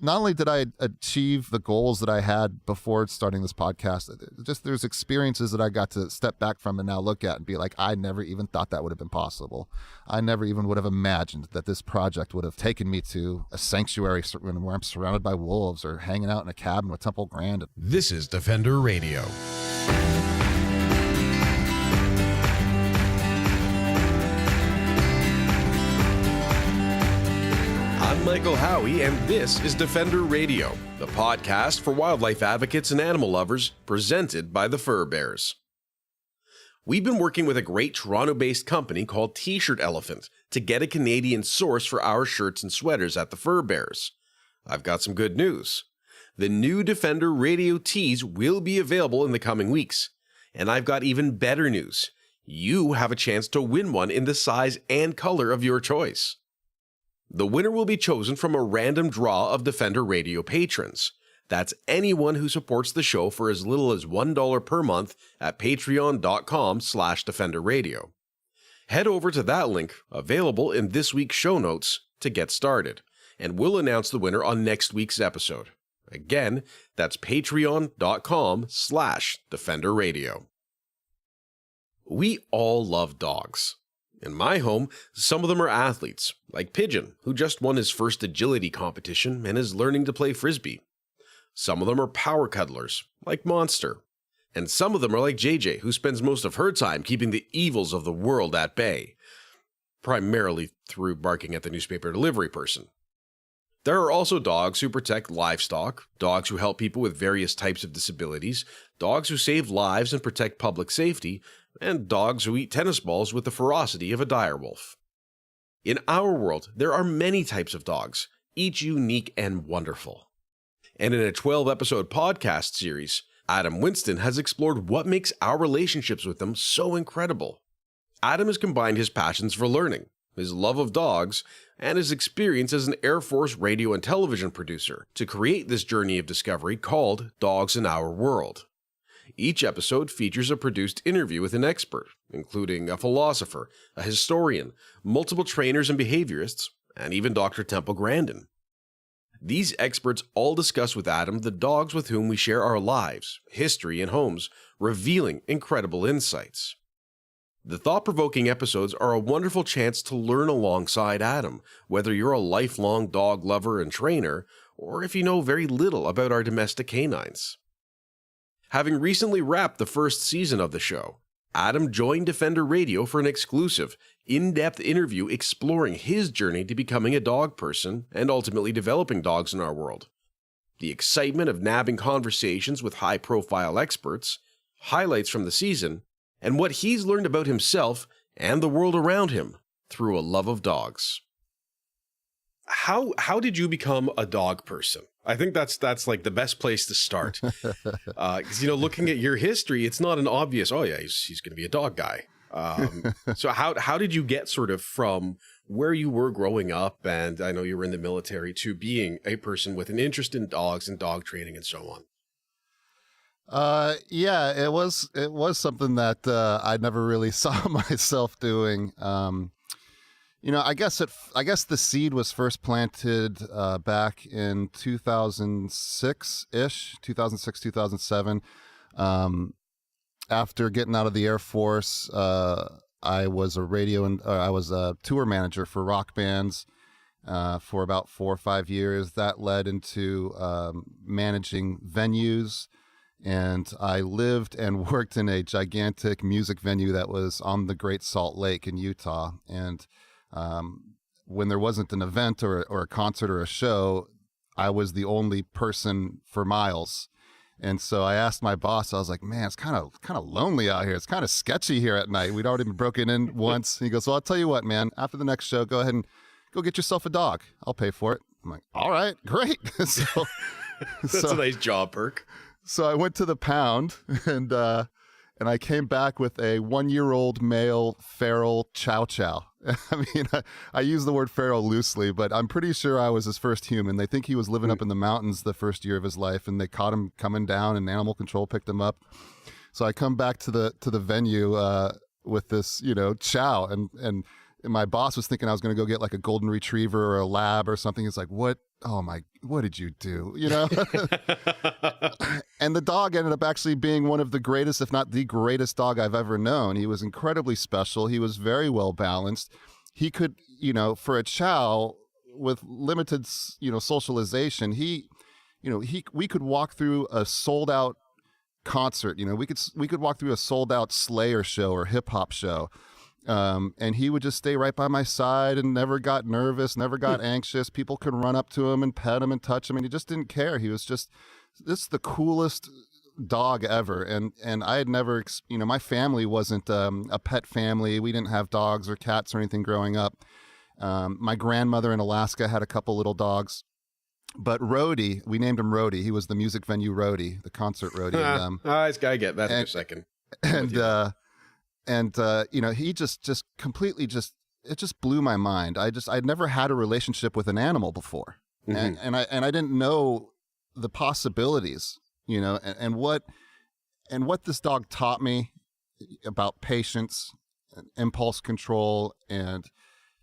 not only did I achieve the goals that I had before starting this podcast, just there's experiences that I got to step back from and now look at and be like, I never even thought that would have been possible. I never even would have imagined that this project would have taken me to a sanctuary where I'm surrounded by wolves or hanging out in a cabin with Temple Grandin. This is Defender Radio. I'm Michael Howie, and this is Defender Radio, the podcast for wildlife advocates and animal lovers, presented by the Fur Bears. We've been working with a great Toronto-based company called T-Shirt Elephant to get a Canadian source for our shirts and sweaters at the Fur Bears. I've got some good news. The new Defender Radio tees will be available in the coming weeks. And I've got even better news. You have a chance to win one in the size and color of your choice. The winner will be chosen from a random draw of Defender Radio patrons. That's anyone who supports the show for as little as $1 per month at patreon.com/defenderradio. Head over to that link, available in this week's show notes, to get started, and we'll announce the winner on next week's episode. Again, that's patreon.com/defenderradio. We all love dogs. In my home, some of them are athletes, like Pigeon, who just won his first agility competition and is learning to play frisbee. Some of them are power cuddlers, like Monster. And some of them are like JJ, who spends most of her time keeping the evils of the world at bay, primarily through barking at the newspaper delivery person. There are also dogs who protect livestock, dogs who help people with various types of disabilities, dogs who save lives and protect public safety, and dogs who eat tennis balls with the ferocity of a direwolf. In our world, there are many types of dogs, each unique and wonderful. And in a 12-episode podcast series, Adam Winston has explored what makes our relationships with them so incredible. Adam has combined his passions for learning, his love of dogs, and his experience as an Air Force radio and television producer to create this journey of discovery called Dogs in Our World. Each episode features a produced interview with an expert, including a philosopher, a historian, multiple trainers and behaviorists, and even Dr. Temple Grandin. These experts all discuss with Adam the dogs with whom we share our lives, history, and homes, revealing incredible insights. The thought-provoking episodes are a wonderful chance to learn alongside Adam, whether you're a lifelong dog lover and trainer, or if you know very little about our domestic canines. Having recently wrapped the first season of the show, Adam joined Defender Radio for an exclusive, in-depth interview exploring his journey to becoming a dog person and ultimately developing dogs in our world, the excitement of nabbing conversations with high-profile experts, highlights from the season, and what he's learned about himself and the world around him through a love of dogs. How did you become a dog person? I think that's like the best place to start. Because, looking at your history, it's not an obvious, oh yeah, he's going to be a dog guy. So how did you get sort of from where you were growing up, and I know you were in the military, to being a person with an interest in dogs and dog training and so on? Yeah, it was something that I never really saw myself doing. I guess the seed was first planted back in 2006-ish, 2007. After getting out of the Air Force, I was a tour manager for rock bands for about 4 or 5 years. That led into managing venues. And I lived and worked in a gigantic music venue that was on the Great Salt Lake in Utah. And when there wasn't an event or a concert or a show, I was the only person for miles. And so I asked my boss, I was like, man, it's kind of lonely out here. It's kind of sketchy here at night. We'd already been broken in once. He goes, well, I'll tell you what, man, after the next show, go ahead and go get yourself a dog. I'll pay for it. I'm like, all right, great. That's a nice job perk. So I went to the pound and I came back with a 1-year-old male feral chow chow. I mean, I use the word feral loosely, but I'm pretty sure I was his first human. They think he was living up in the mountains the first year of his life, and they caught him coming down, and animal control picked him up. So I come back to the venue with this, chow, and my boss was thinking I was going to go get like a golden retriever or a lab or something. He's like, what oh my, what did you do? You know? And the dog ended up actually being one of the greatest, if not the greatest dog I've ever known. He was incredibly special. He was very well balanced. He could, you know, for a chow with limited, you know, socialization, we could walk through a sold out concert. You know, we could walk through a sold out Slayer show or hip hop show. And he would just stay right by my side and never got nervous, never got anxious. People could run up to him and pet him and touch him, and he just didn't care. He was just, this is the coolest dog ever. And I had never, you know, my family wasn't a pet family. We didn't have dogs or cats or anything growing up. My grandmother in Alaska had a couple little dogs. But Rhodey, we named him Rhodey. He was the music venue Rhodey, the concert Rhodey. I get that in a second. And you know, he just completely it just blew my mind. I'd never had a relationship with an animal before, and I didn't know the possibilities, you know, and what this dog taught me about patience, and impulse control, and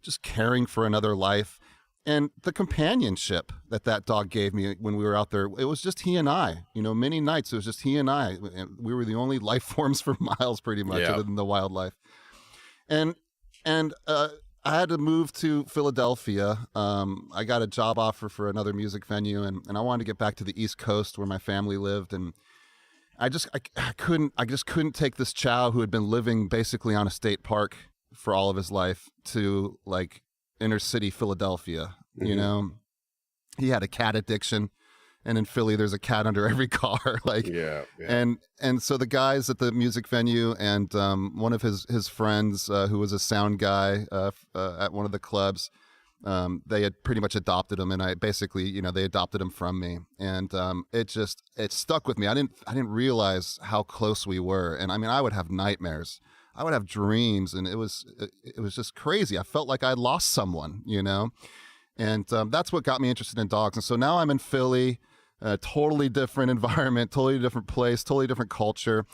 just caring for another life. And the companionship that dog gave me when we were out there, it was just he and I. You know, many nights it was just he and I. We were the only life forms for miles, pretty much, other than the wildlife. And I had to move to Philadelphia. I got a job offer for another music venue, and I wanted to get back to the East Coast where my family lived. And I just couldn't take this chow who had been living basically on a state park for all of his life to like inner city Philadelphia. You know, he had a cat addiction, and in Philly there's a cat under every car. And so the guys at the music venue and one of his friends who was a sound guy at one of the clubs, they had pretty much adopted him, and I basically, you know, they adopted him from me, and it stuck with me. I didn't realize how close we were, and I mean, I would have nightmares. I would have dreams, and it was just crazy. I felt like I'd lost someone, you know, and that's what got me interested in dogs. And so now I'm in Philly, a totally different environment, totally different place, totally different culture.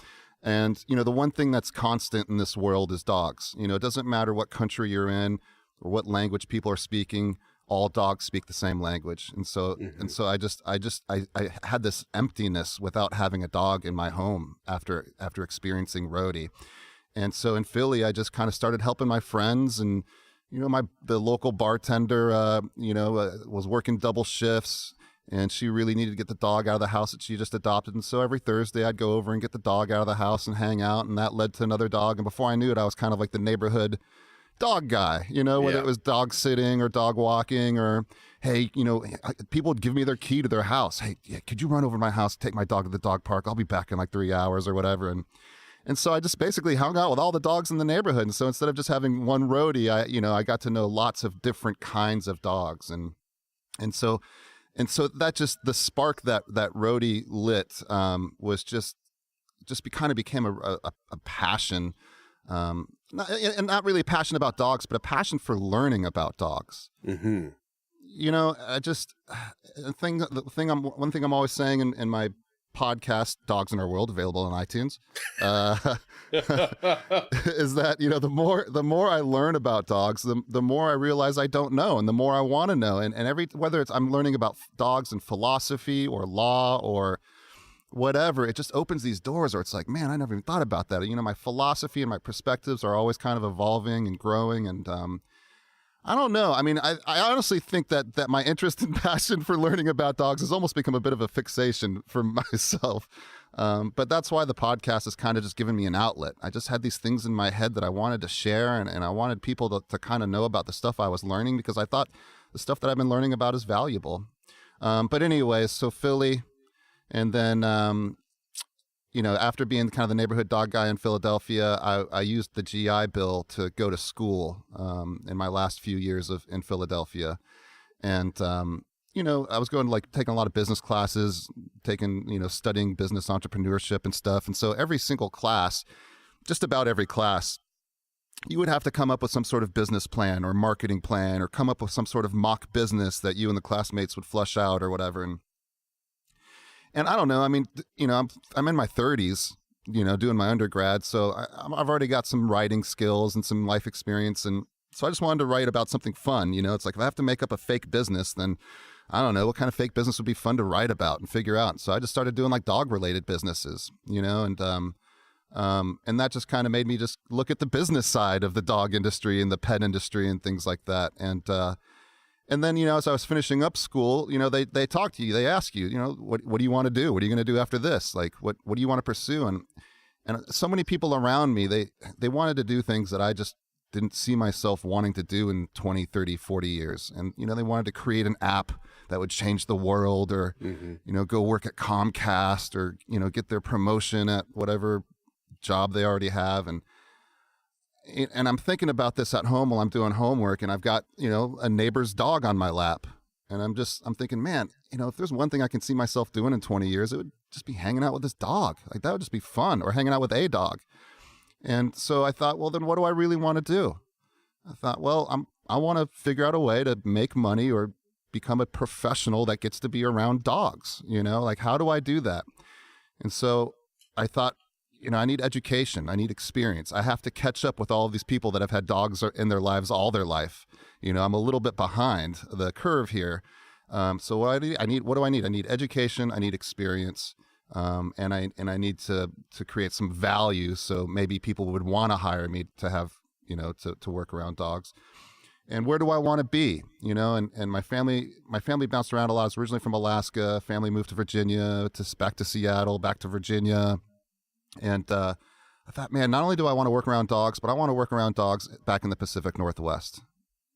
And, you know, the one thing that's constant in this world is dogs. You know, it doesn't matter what country you're in or what language people are speaking. All dogs speak the same language. And so, I had this emptiness without having a dog in my home after experiencing Rhodey. And so in Philly, I just kind of started helping my friends, and, you know, the local bartender, was working double shifts, and she really needed to get the dog out of the house that she just adopted. And so every Thursday I'd go over and get the dog out of the house and hang out, and that led to another dog. And before I knew it, I was kind of like the neighborhood dog guy, you know, whether it was dog sitting or dog walking, or, hey, you know, people would give me their key to their house. Hey, could you run over to my house, take my dog to the dog park? I'll be back in like 3 hours or whatever. And so I just basically hung out with all the dogs in the neighborhood. And so instead of just having one Rhodey, I got to know lots of different kinds of dogs. And so that just, the spark that Rhodey lit was just kind of became a passion. Not really a passion about dogs, but a passion for learning about dogs. Mm-hmm. You know, one thing I'm always saying in my podcast, Dogs in Our World, available on iTunes, is that, you know, the more I learn about dogs, the more I realize I don't know, and the more I want to know. And whether it's I'm learning about dogs and philosophy or law or whatever, it just opens these doors, or it's like, man, I never even thought about that. You know, my philosophy and my perspectives are always kind of evolving and growing, and I don't know. I mean, I honestly think that my interest and passion for learning about dogs has almost become a bit of a fixation for myself. But that's why the podcast has kind of just given me an outlet. I just had these things in my head that I wanted to share, and I wanted people to kind of know about the stuff I was learning, because I thought the stuff that I've been learning about is valuable. But anyways, so Philly, and then, you know, after being kind of the neighborhood dog guy in Philadelphia, I used the GI Bill to go to school in my last few years in Philadelphia. And, you know, I was taking a lot of business classes, studying business entrepreneurship and stuff. And so every single class, just about every class, you would have to come up with some sort of business plan or marketing plan, or come up with some sort of mock business that you and the classmates would flush out or whatever. And I don't know. I mean, you know, I'm in my 30s, you know, doing my undergrad, so I've already got some writing skills and some life experience, and so I just wanted to write about something fun. You know, it's like if I have to make up a fake business, then I don't know, what kind of fake business would be fun to write about and figure out. So I just started doing like dog related businesses, and that just kind of made me just look at the business side of the dog industry and the pet industry and things like that. And then, as I was finishing up school, they talk to you, they ask you, what do you want to do? What are you going to do after this? Like, what do you want to pursue? And so many people around me, they wanted to do things that I just didn't see myself wanting to do in 20, 30, 40 years. And, they wanted to create an app that would change the world, or, go work at Comcast, or, get their promotion at whatever job they already have. And I'm thinking about this at home while I'm doing homework, and I've got, a neighbor's dog on my lap. And I'm thinking, man, if there's one thing I can see myself doing in 20 years, it would just be hanging out with this dog. Like, that would just be fun, or hanging out with a dog. And so I thought, well, then what do I really want to do? I thought, well, I want to figure out a way to make money or become a professional that gets to be around dogs, like, how do I do that? And so I thought, I need education. I need experience. I have to catch up with all of these people that have had dogs in their lives all their life. I'm a little bit behind the curve here. So what do I need? I need education. I need experience. And I need to create some value. So maybe people would want to hire me to have, to work around dogs. And where do I want to be? And my family bounced around a lot. I was originally from Alaska. Family moved to Virginia, back to Seattle, back to Virginia. And I thought, man, not only do I want to work around dogs, but I want to work around dogs back in the Pacific Northwest.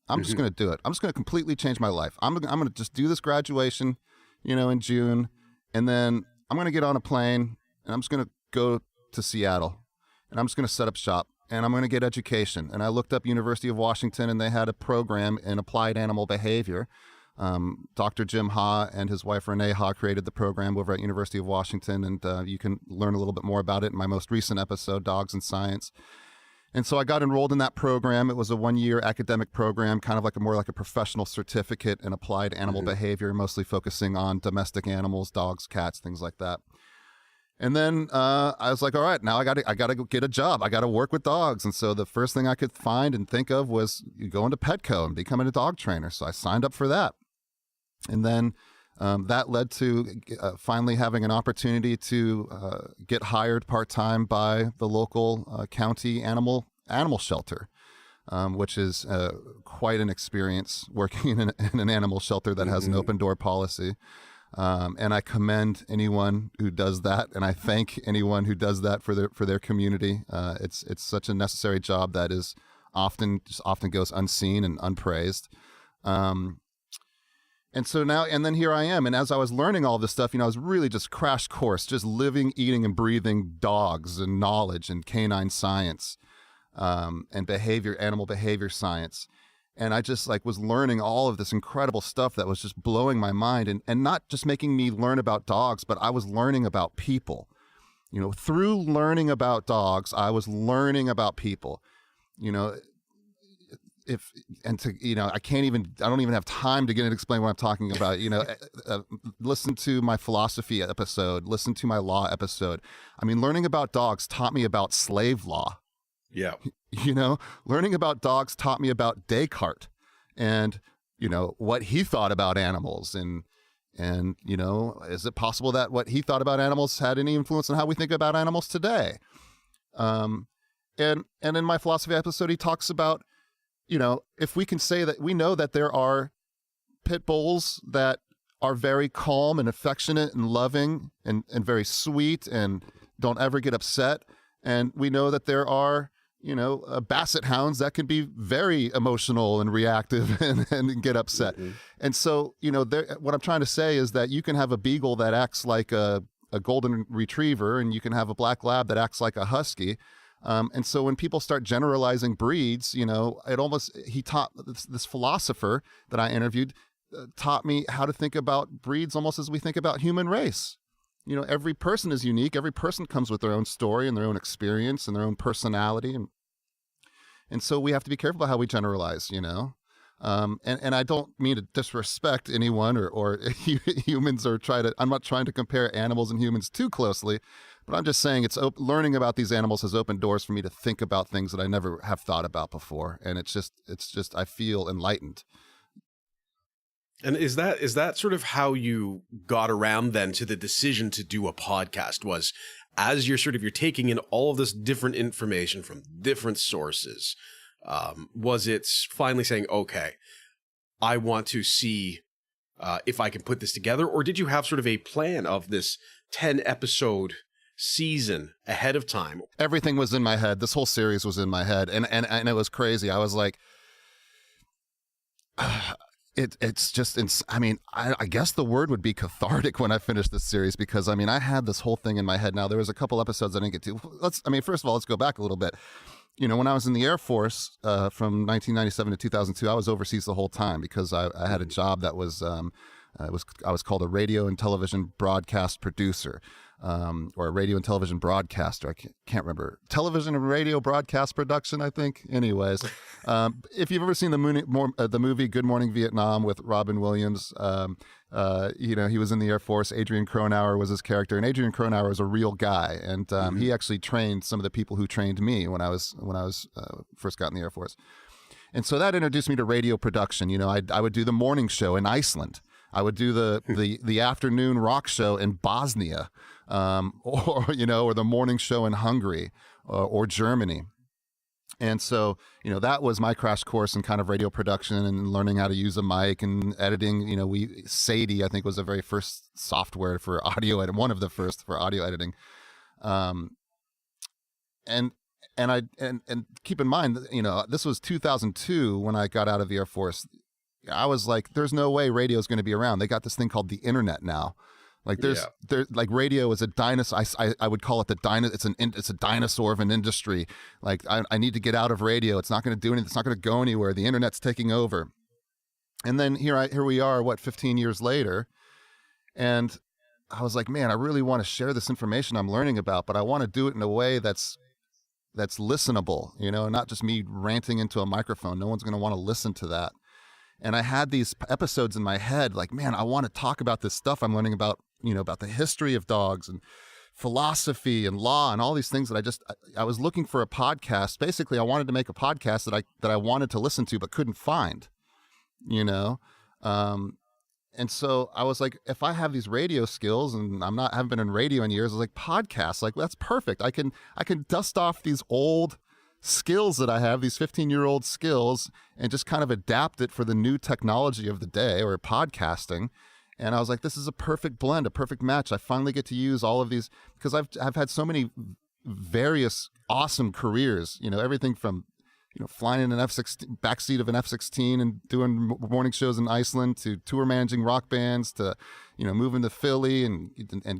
I'm just going to do it. I'm just going to completely change my life. I'm going to just do this graduation, in June. And then I'm going to get on a plane, and I'm just going to go to Seattle, and I'm just going to set up shop, and I'm going to get education. And I looked up University of Washington, and they had a program in applied animal behavior. Dr. Jim Ha and his wife Renee Ha created the program over at University of Washington, and you can learn a little bit more about it in my most recent episode, Dogs and Science. And so I got enrolled in that program. It was a one-year academic program, kind of like more like a professional certificate in applied animal behavior, mostly focusing on domestic animals, dogs, cats, things like that. And then I was like, all right, now I got to go get a job. I got to work with dogs. And so the first thing I could find and think of was going to Petco and becoming a dog trainer. So I signed up for that. And then that led to finally having an opportunity to get hired part-time by the local county animal shelter, which is quite an experience working in an animal shelter that has an open door policy. And I commend anyone who does that, and I thank anyone who does that for their community. It's such a necessary job that is often goes unseen and unpraised. And so now, and then here I am. And as I was learning all this stuff, I was really just crash course, just living, eating, and breathing dogs and knowledge and canine science, and animal behavior science. And I just was learning all of this incredible stuff that was just blowing my mind, and not just making me learn about dogs, but I was learning about people. Through learning about dogs, I was learning about people. I don't even have time to get and explain what I'm talking about. Listen to my philosophy episode, listen to my law episode. Learning about dogs taught me about slave law. Yeah. Learning about dogs taught me about Descartes and, what he thought about animals, and is it possible that what he thought about animals had any influence on how we think about animals today? And in my philosophy episode, he talks about, if we can say that we know that there are pit bulls that are very calm and affectionate and loving and very sweet and don't ever get upset. And we know that there are, basset hounds that can be very emotional and reactive and get upset. And so, what I'm trying to say is that you can have a beagle that acts like a golden retriever, and you can have a black lab that acts like a husky. And so when people start generalizing breeds, he taught this philosopher that I interviewed, taught me how to think about breeds almost as we think about human race. Every person is unique. Every person comes with their own story and their own experience and their own personality. And so we have to be careful about how we generalize, And I don't mean to disrespect anyone or humans, or I'm not trying to compare animals and humans too closely, but I'm just saying learning about these animals has opened doors for me to think about things that I never have thought about before. And it's just, I feel enlightened. And is that sort of how you got around then to the decision to do a podcast? Was as you're taking in all of this different information from different sources, was it finally saying, okay, I want to see if I can put this together? Or did you have sort of a plan of this 10 episode season ahead of time? Everything was in my head. This whole series was in my head. And it was crazy. I was like, it's just, I mean, I guess the word would be cathartic when I finished this series, because I mean, I had this whole thing in my head. Now, there was a couple episodes I didn't get to. First of all, let's go back a little bit. You know, when I was in the Air Force from 1997 to 2002, I was overseas the whole time because I had a job that was, I was called a radio and television broadcast producer. Or a radio and television broadcaster. I can't remember. Television and radio broadcast production, I think. Anyways, if you've ever seen the movie Good Morning Vietnam with Robin Williams, you know, he was in the Air Force. Adrian Cronauer was his character, and Adrian Cronauer is a real guy, and he actually trained some of the people who trained me when I was first got in the Air Force. And so that introduced me to radio production. You know, I would do the morning show in Iceland. I would do the afternoon rock show in Bosnia, or the morning show in Hungary or Germany. And so, you know, that was my crash course in kind of radio production and learning how to use a mic and editing. You know, Sadie, I think, was the very first software for audio editing, one of the first for audio editing. And keep in mind, you know, this was 2002 when I got out of the Air Force. I was like, there's no way radio is going to be around. They got this thing called the internet now. Like like radio is a dinosaur. I would call it it's a dinosaur of an industry. Like I need to get out of radio. It's not going to do anything. It's not going to go anywhere. The internet's taking over. And then here we are, 15 years later. And I was like, man, I really want to share this information I'm learning about, but I want to do it in a way that's listenable, you know, not just me ranting into a microphone. No one's going to want to listen to that. And I had these episodes in my head, like, man, I want to talk about this stuff I'm learning about, you know, about the history of dogs and philosophy and law and all these things that I was looking for a podcast. Basically, I wanted to make a podcast that I wanted to listen to but couldn't find, you know. And so I was like, if I have these radio skills and haven't been in radio in years, I was like, podcasts, like, that's perfect. I can dust off these old skills that I have, these 15-year-old skills, and just kind of adapt it for the new technology of the day, or podcasting. And I was like, this is a perfect blend, a perfect match. I finally get to use all of these, because I've had so many various awesome careers, you know, everything from, you know, flying in an F-16, backseat of an F-16 and doing morning shows in Iceland, to tour managing rock bands, to, you know, moving to Philly and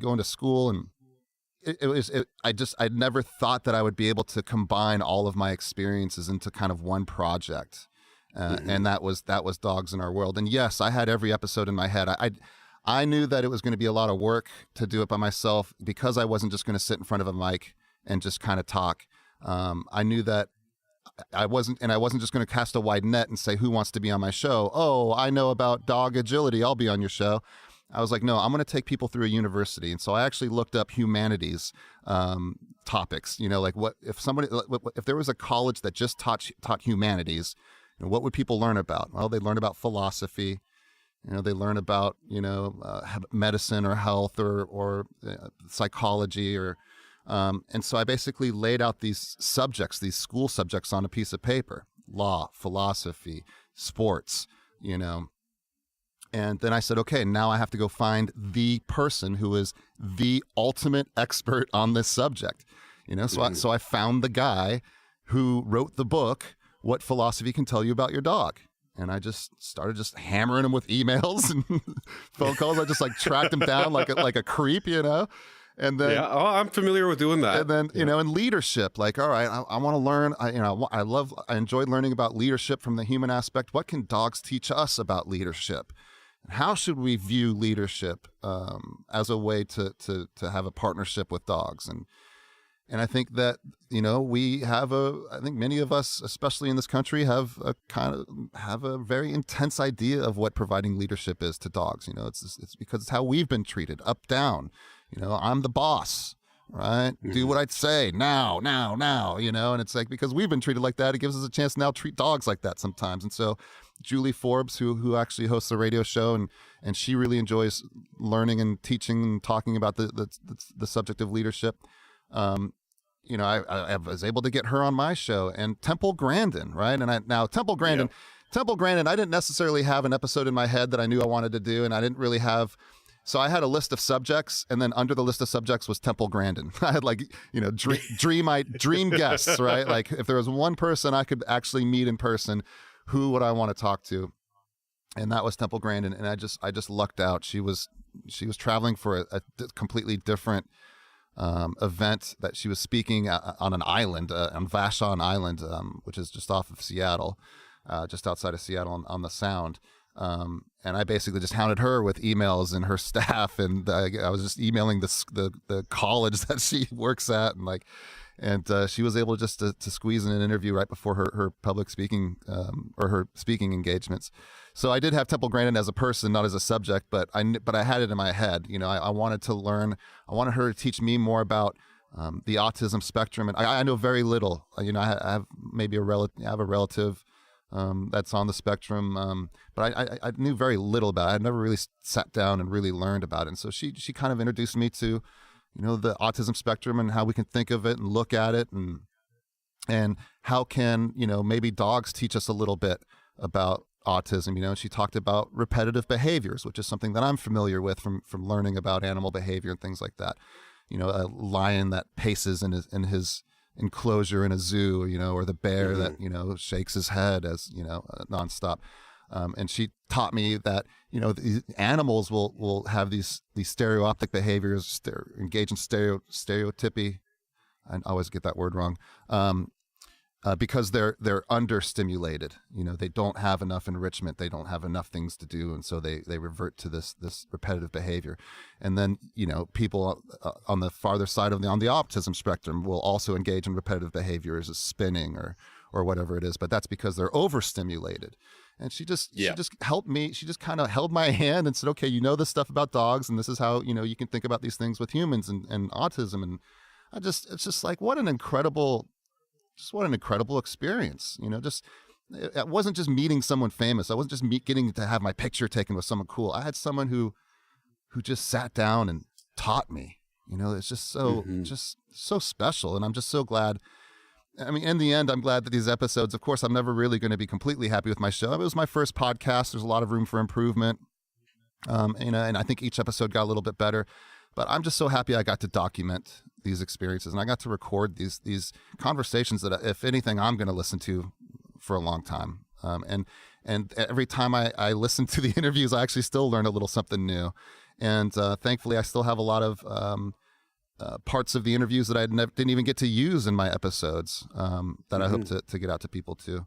going to school. And I never thought that I would be able to combine all of my experiences into kind of one project. And that was Dogs in Our World. And yes, I had every episode in my head. I knew that it was going to be a lot of work to do it by myself, because I wasn't just going to sit in front of a mic and just kind of talk. I knew that I wasn't just going to cast a wide net and say, who wants to be on my show? Oh, I know about dog agility, I'll be on your show. I was like, no, I'm going to take people through a university. And so I actually looked up humanities topics, you know, like if there was a college that just taught humanities, you know, what would people learn about? Well, they learn about philosophy, you know, they learn about, you know, medicine or health or psychology and so I basically laid out these subjects, these school subjects, on a piece of paper: law, philosophy, sports, you know. And then I said, okay, now I have to go find the person who is the ultimate expert on this subject, you know. So I found the guy who wrote the book, What Philosophy Can Tell You About Your Dog. And I just started hammering him with emails and phone calls. I just tracked him down like a creep, you know. And then, I'm familiar with doing that. And then, you know, in leadership, like, all right, I want to learn, I enjoy learning about leadership from the human aspect. What can dogs teach us about leadership? How should we view leadership as a way to have a partnership with dogs? And I think that, you know, I think many of us, especially in this country, have a very intense idea of what providing leadership is to dogs. You know, it's because it's how we've been treated, up, down. You know, I'm the boss, right? Mm-hmm. Do what I'd say now, you know, and it's like, because we've been treated like that, it gives us a chance to now treat dogs like that sometimes. And so Julie Forbes, who actually hosts a radio show, and she really enjoys learning and teaching and talking about the subject of leadership. I was able to get her on my show, and Temple Grandin, right? And Temple Grandin, I didn't necessarily have an episode in my head that I knew I wanted to do, and I didn't really have. So I had a list of subjects, and then under the list of subjects was Temple Grandin. I had dream guests, right? Like if there was one person I could actually meet in person, who would I want to talk to? And that was Temple Grandin, and I just lucked out. She was traveling for a completely different event that she was speaking on an island, on Vashon Island, which is just off of Seattle, just outside of Seattle on the Sound. And I basically just hounded her with emails and her staff, and I was just emailing the college that she works at, and she was able just to squeeze in an interview right before her public speaking or her speaking engagements. So I did have Temple Grandin as a person, not as a subject, but I had it in my head. I wanted to learn. I wanted her to teach me more about the autism spectrum, and I know very little. I have maybe a relative that's on the spectrum, but I knew very little about it. I never really sat down and really learned about it. And so she kind of introduced me to, the autism spectrum and how we can think of it and look at it, and how can, maybe dogs teach us a little bit about autism. She talked about repetitive behaviors, which is something that I'm familiar with from learning about animal behavior and things like that. A lion that paces in his enclosure in a zoo, or the bear that, shakes his head as, nonstop. And she taught me that, these animals will have these stereoptic behaviors, engage in stereotypy. I always get that word wrong. Because they're understimulated. They don't have enough enrichment. They don't have enough things to do. And so they revert to this repetitive behavior. And then, people on the farther side on the autism spectrum will also engage in repetitive behaviors as spinning or whatever it is. But that's because they're overstimulated. And she just helped me. She just kind of held my hand and said, okay, this stuff about dogs, and this is how, you can think about these things with humans and autism. And it's just like, what an incredible experience. It wasn't just meeting someone famous. I wasn't just getting to have my picture taken with someone cool. I had someone who just sat down and taught me. It's just so special. And I'm just so glad. I mean, in the end, I'm glad that these episodes, of course, I'm never really going to be completely happy with my show. It was my first podcast. There's a lot of room for improvement. And I think each episode got a little bit better. But I'm just so happy I got to document these experiences, and I got to record these conversations that, if anything, I'm going to listen to for a long time. And every time I listen to the interviews, I actually still learn a little something new. And thankfully, I still have a lot of parts of the interviews that I didn't even get to use in my episodes that I hope to get out to people too.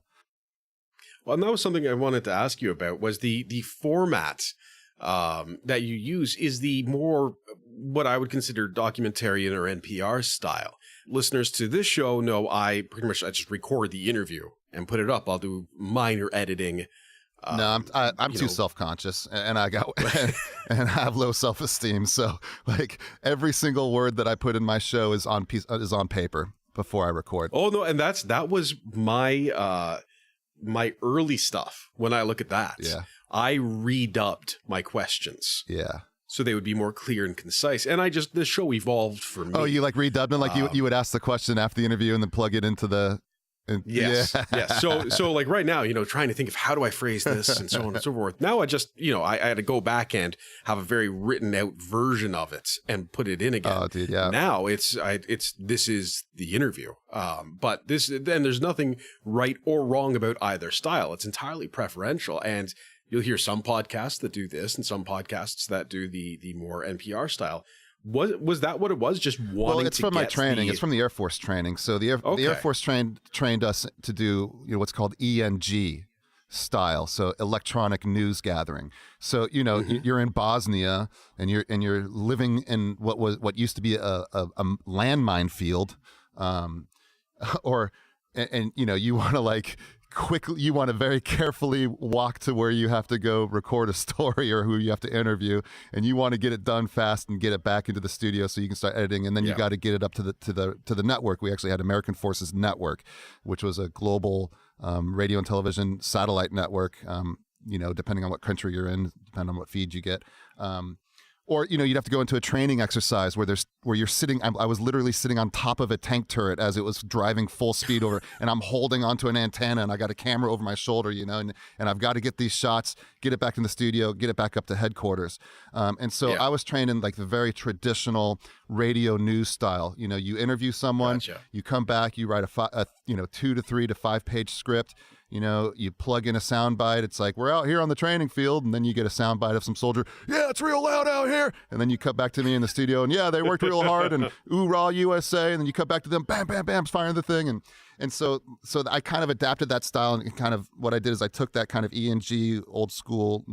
Well, and that was something I wanted to ask you about, was the format that you use is the more what I would consider documentarian or NPR style. Listeners to this show know I just record the interview and put it up. I'll do minor editing. No, I'm too self-conscious, and I have low self-esteem. So like every single word that I put in my show is on paper before I record. Oh no, and that was my my early stuff. When I look at that, yeah. I redubbed my questions. Yeah. So they would be more clear and concise. And the show evolved for me. Oh, you redubbed them? Like you would ask the question after the interview and then plug it into the... Yes. Yeah. Yes. So like right now, trying to think of how do I phrase this and so on and so forth. Now I just, I had to go back and have a very written out version of it and put it in again. Oh, dude, yeah. Now this is the interview. But there's nothing right or wrong about either style. It's entirely preferential. And you'll hear some podcasts that do this and some podcasts that do the more NPR style. Was that what it was? Just wanting to Well, it's from my training. It's from the Air Force training. So the Air Force trained us to do what's called ENG style, so electronic news gathering. So you're in Bosnia and you're living in what used to be a landmine field, you want to quickly, you want to very carefully walk to where you have to go record a story or who you have to interview, and you want to get it done fast and get it back into the studio so you can start editing, and then you got to get it up to the network. We actually had American Forces Network, which was a global radio and television satellite network, depending on what country you're in, depending on what feed you get. Or, you'd have to go into a training exercise where you're sitting. I was literally sitting on top of a tank turret as it was driving full speed over, and I'm holding onto an antenna, and I got a camera over my shoulder, and I've got to get these shots, get it back in the studio, get it back up to headquarters. And so I was trained in like the very traditional radio news style. You interview someone, Gotcha. You come back, you write a 2 to 3 to 5 page script. You plug in a soundbite. It's like, we're out here on the training field. And then you get a soundbite of some soldier. Yeah, it's real loud out here. And then you cut back to me in the studio. And yeah, they worked real hard. And oorah, USA. And then you cut back to them. Bam, bam, bam, firing the thing. And so I kind of adapted that style. And kind of what I did is I took that kind of E&G old school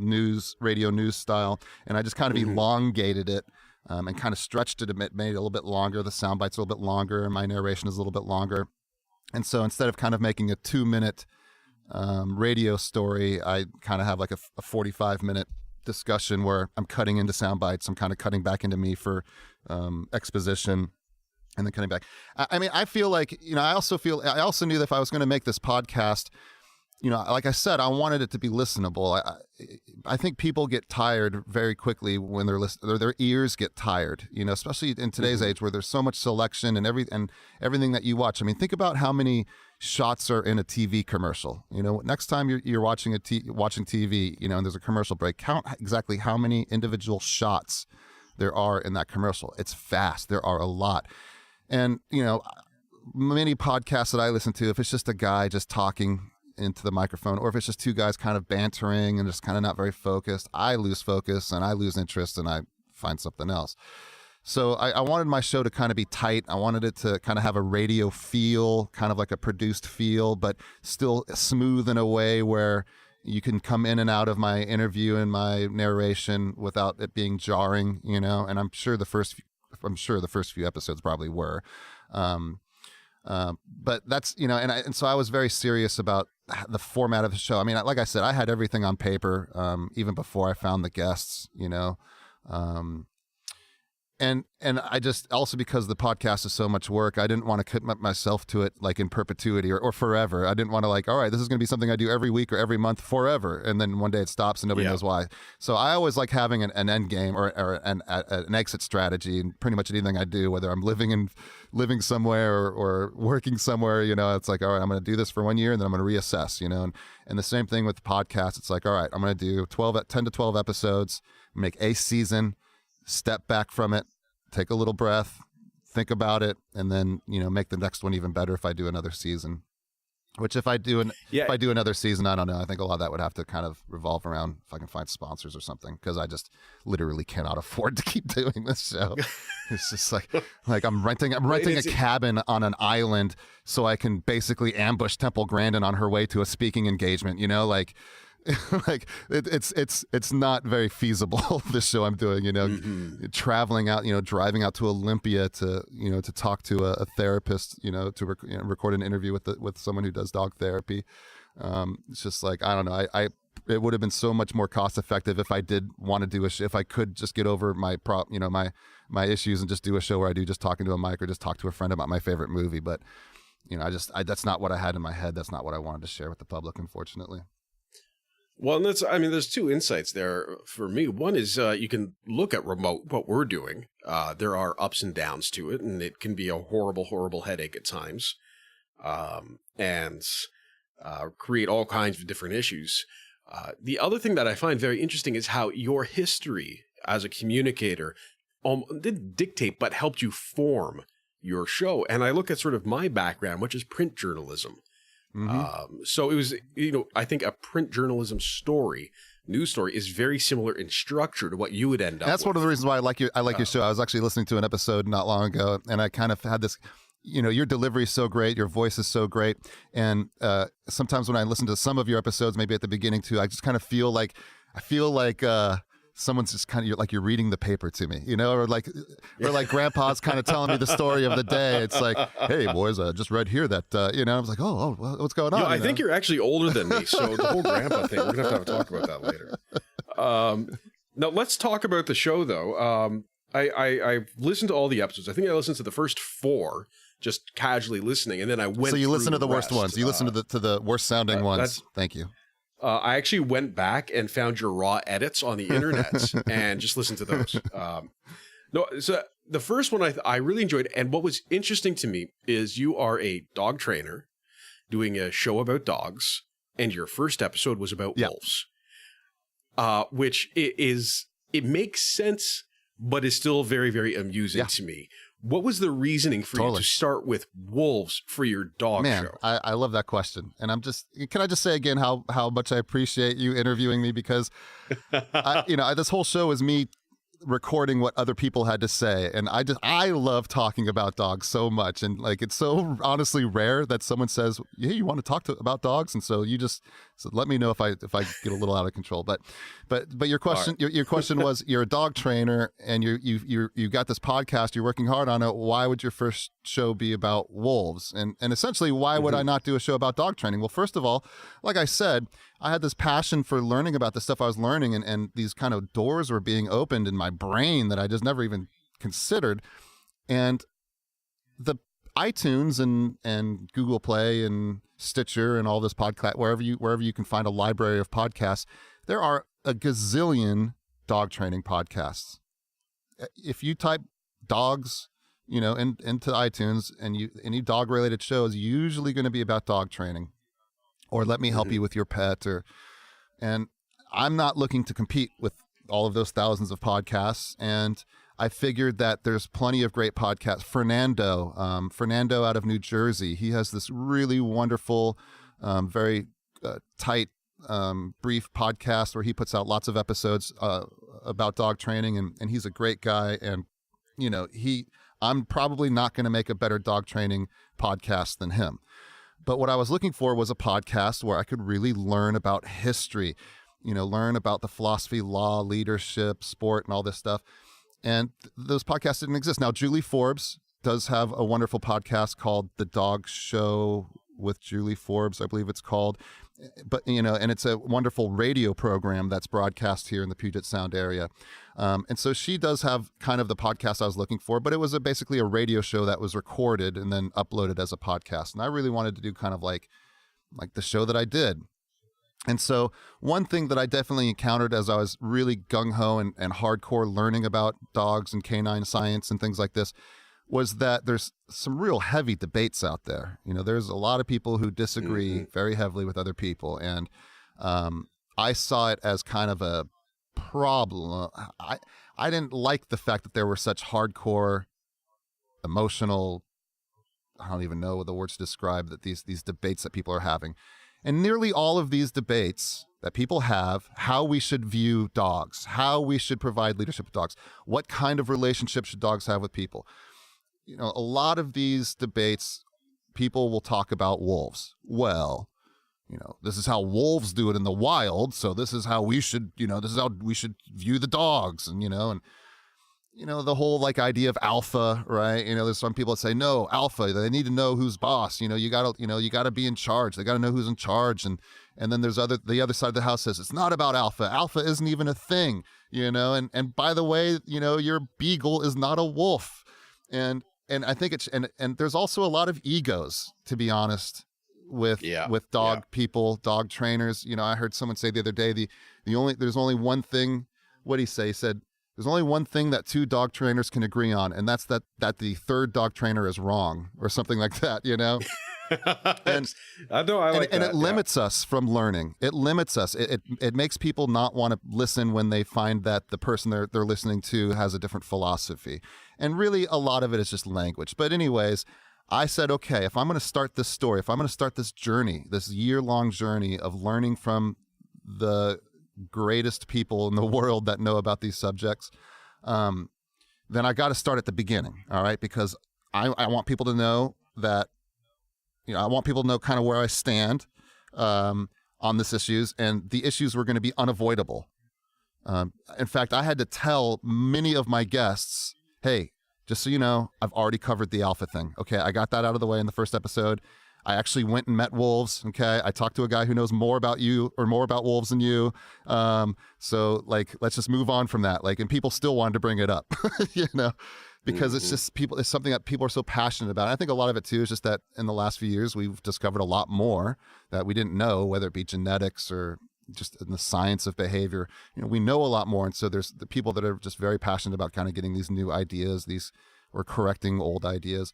radio news style. And I just kind of elongated it. And kind of stretched it, made it a little bit longer. The soundbite's a little bit longer. And my narration is a little bit longer. And so instead of kind of making a 2-minute radio story, I kind of have like a 45-minute discussion where I'm cutting into sound bites. I'm kind of cutting back into me for exposition, and then cutting back. I feel like, I also knew that if I was going to make this podcast, like I said, I wanted it to be listenable. I think people get tired very quickly when they're listening. Their ears get tired, especially in today's age where there's so much selection and everything that you watch. Think about how many shots are in a TV commercial. Next time you're watching TV, and there's a commercial break, count exactly how many individual shots there are in that commercial. It's fast. There are a lot. And, many podcasts that I listen to, if it's just a guy just talking into the microphone, or if it's just two guys kind of bantering and just kind of not very focused, I lose focus and I lose interest and I find something else. So I wanted my show to kind of be tight. I wanted it to kind of have a radio feel, kind of like a produced feel, but still smooth in a way where you can come in and out of my interview and my narration without it being jarring, And I'm sure the first few episodes probably were. But that's, and so I was very serious about the format of the show. Like I said, I had everything on paper, even before I found the guests, And I just, also because the podcast is so much work, I didn't want to commit myself to it like in perpetuity or forever. I didn't want to like, all right, this is going to be something I do every week or every month forever. And then one day it stops and nobody knows why. So I always like having an end game or an exit strategy in pretty much anything I do, whether I'm living somewhere or working somewhere, it's like, all right, I'm going to do this for 1 year and then I'm going to reassess, and the same thing with the podcast. It's like, all right, I'm going to do 10 to 12 episodes, make a season, step back from it, take a little breath, think about it, and then make the next one even better if I do another season. Which if I do another season, I don't know. I think a lot of that would have to kind of revolve around if I can find sponsors or something, because I just literally cannot afford to keep doing this show. It's just like I'm renting a cabin on an island so I can basically ambush Temple Grandin on her way to a speaking engagement. It's not very feasible, this show I'm doing, traveling out, driving out to Olympia to talk to a therapist, to record an interview with someone who does dog therapy. It's just like, I don't know. It would have been so much more cost effective if I did want to do if I could just get over my my issues and just do a show where I do just talking to a mic or just talk to a friend about my favorite movie. But, that's not what I had in my head. That's not what I wanted to share with the public, unfortunately. Well, and there's two insights there for me. One is you can look at remote, what we're doing. There are ups and downs to it, and it can be a horrible, horrible headache at times, and create all kinds of different issues. The other thing that I find very interesting is how your history as a communicator didn't dictate, but helped you form your show. And I look at sort of my background, which is print journalism. So it was, I think a print journalism news story is very similar in structure to what you would end up That's with. One of the reasons why I like your show. I was actually listening to an episode not long ago, and I kind of had this, your delivery is so great, your voice is so great. And sometimes when I listen to some of your episodes, maybe at the beginning too, I just kind of feel like someone's just kind of like you're reading the paper to me, or like grandpa's kind of telling me the story of the day. It's like, hey boys, I just read here that, I was like, oh, what's going on? I think you're actually older than me. So the whole grandpa thing, we're going to have to talk about that later. Now let's talk about the show though. I've listened to all the episodes. I think I listened to the first 4. just casually listening, and then I went. So you listen to the rest. worst ones. You listen to the worst sounding ones. That's, Thank you. I actually went back and found your raw edits on the internet and just listened to those. No, so the first one I really enjoyed, and what was interesting to me is you are a dog trainer doing a show about dogs, and your first episode was about wolves, which it makes sense, but is still very, very amusing to me. What was the reasoning for you to start with wolves for your dog show? I love that question. And can I just say again how much I appreciate you interviewing me, because this whole show is me recording what other people had to say, and I love talking about dogs so much, and like it's so honestly rare that someone says, "Hey, you want to talk about dogs?" And so let me know if I get a little out of control. But your question your question was, you're a dog trainer and you got this podcast, you're working hard on it. Why would your first show be about wolves? And essentially, why would I not do a show about dog training? Well, first of all, like I said, I had this passion for learning about the stuff I was learning, and these kind of doors were being opened in my brain that I just never even considered. And the iTunes and Google Play and Stitcher and all this podcast, wherever you can find a library of podcasts, there are a gazillion dog training podcasts. If you type dogs, into iTunes, and any dog related show is usually going to be about dog training, or let me help you with your pet, and I'm not looking to compete with all of those thousands of podcasts. And I figured that there's plenty of great podcasts. Fernando out of New Jersey, he has this really wonderful, very tight, brief podcast where he puts out lots of episodes about dog training, and he's a great guy. And I'm probably not going to make a better dog training podcast than him. But what I was looking for was a podcast where I could really learn about history, learn about the philosophy, law, leadership, sport, and all this stuff. And those podcasts didn't exist. Now, Julie Forbes does have a wonderful podcast called The Dog Show with Julie Forbes, I believe it's called. But, and it's a wonderful radio program that's broadcast here in the Puget Sound area. And so she does have kind of the podcast I was looking for, but it was basically a radio show that was recorded and then uploaded as a podcast. And I really wanted to do kind of like the show that I did. And so one thing that I definitely encountered as I was really gung-ho and hardcore learning about dogs and canine science and things like this was that there's some real heavy debates out there. There's a lot of people who disagree very heavily with other people. And I saw it as kind of a problem. I didn't like the fact that there were such hardcore, emotional, I don't even know the words to describe that these debates that people are having. And nearly all of these debates that people have, how we should view dogs, how we should provide leadership with dogs, what kind of relationship should dogs have with people. A lot of these debates, people will talk about wolves. Well, this is how wolves do it in the wild, so this is how we should, this is how we should view the dogs, and the whole idea of alpha, right? There's some people that say no, alpha, they need to know who's boss. You gotta be in charge. They gotta know who's in charge, and then there's the other side of the house says it's not about alpha. Alpha isn't even a thing, and by the way, your beagle is not a wolf, and I think it's and there's also a lot of egos, to be honest, with dog people, dog trainers. I heard someone say the other day, there's only one thing. What did he say? He said there's only one thing that two dog trainers can agree on, and that's that the third dog trainer is wrong, or something like that. And it limits us from learning. It limits us. It makes people not want to listen when they find that the person they're listening to has a different philosophy. And really, a lot of it is just language. But anyways, I said, okay, if I'm going to start this story, if I'm going to start this journey, this year-long journey of learning from the greatest people in the world that know about these subjects, then I got to start at the beginning, all right? Because I want people to know that, I want people to know kind of where I stand on this issues, and the issues were going to be unavoidable. In fact, I had to tell many of my guests, hey, just so you know, I've already covered the alpha thing. Okay, I got that out of the way in the first episode. I actually went and met wolves. Okay, I talked to a guy who knows more about you or more about wolves than you. So let's just move on from that. And people still wanted to bring it up, because it's just it's something that people are so passionate about. And I think a lot of it too is just that in the last few years we've discovered a lot more that we didn't know, whether it be genetics or just in the science of behavior. We know a lot more, and so there's the people that are just very passionate about kind of getting these new ideas, or correcting old ideas.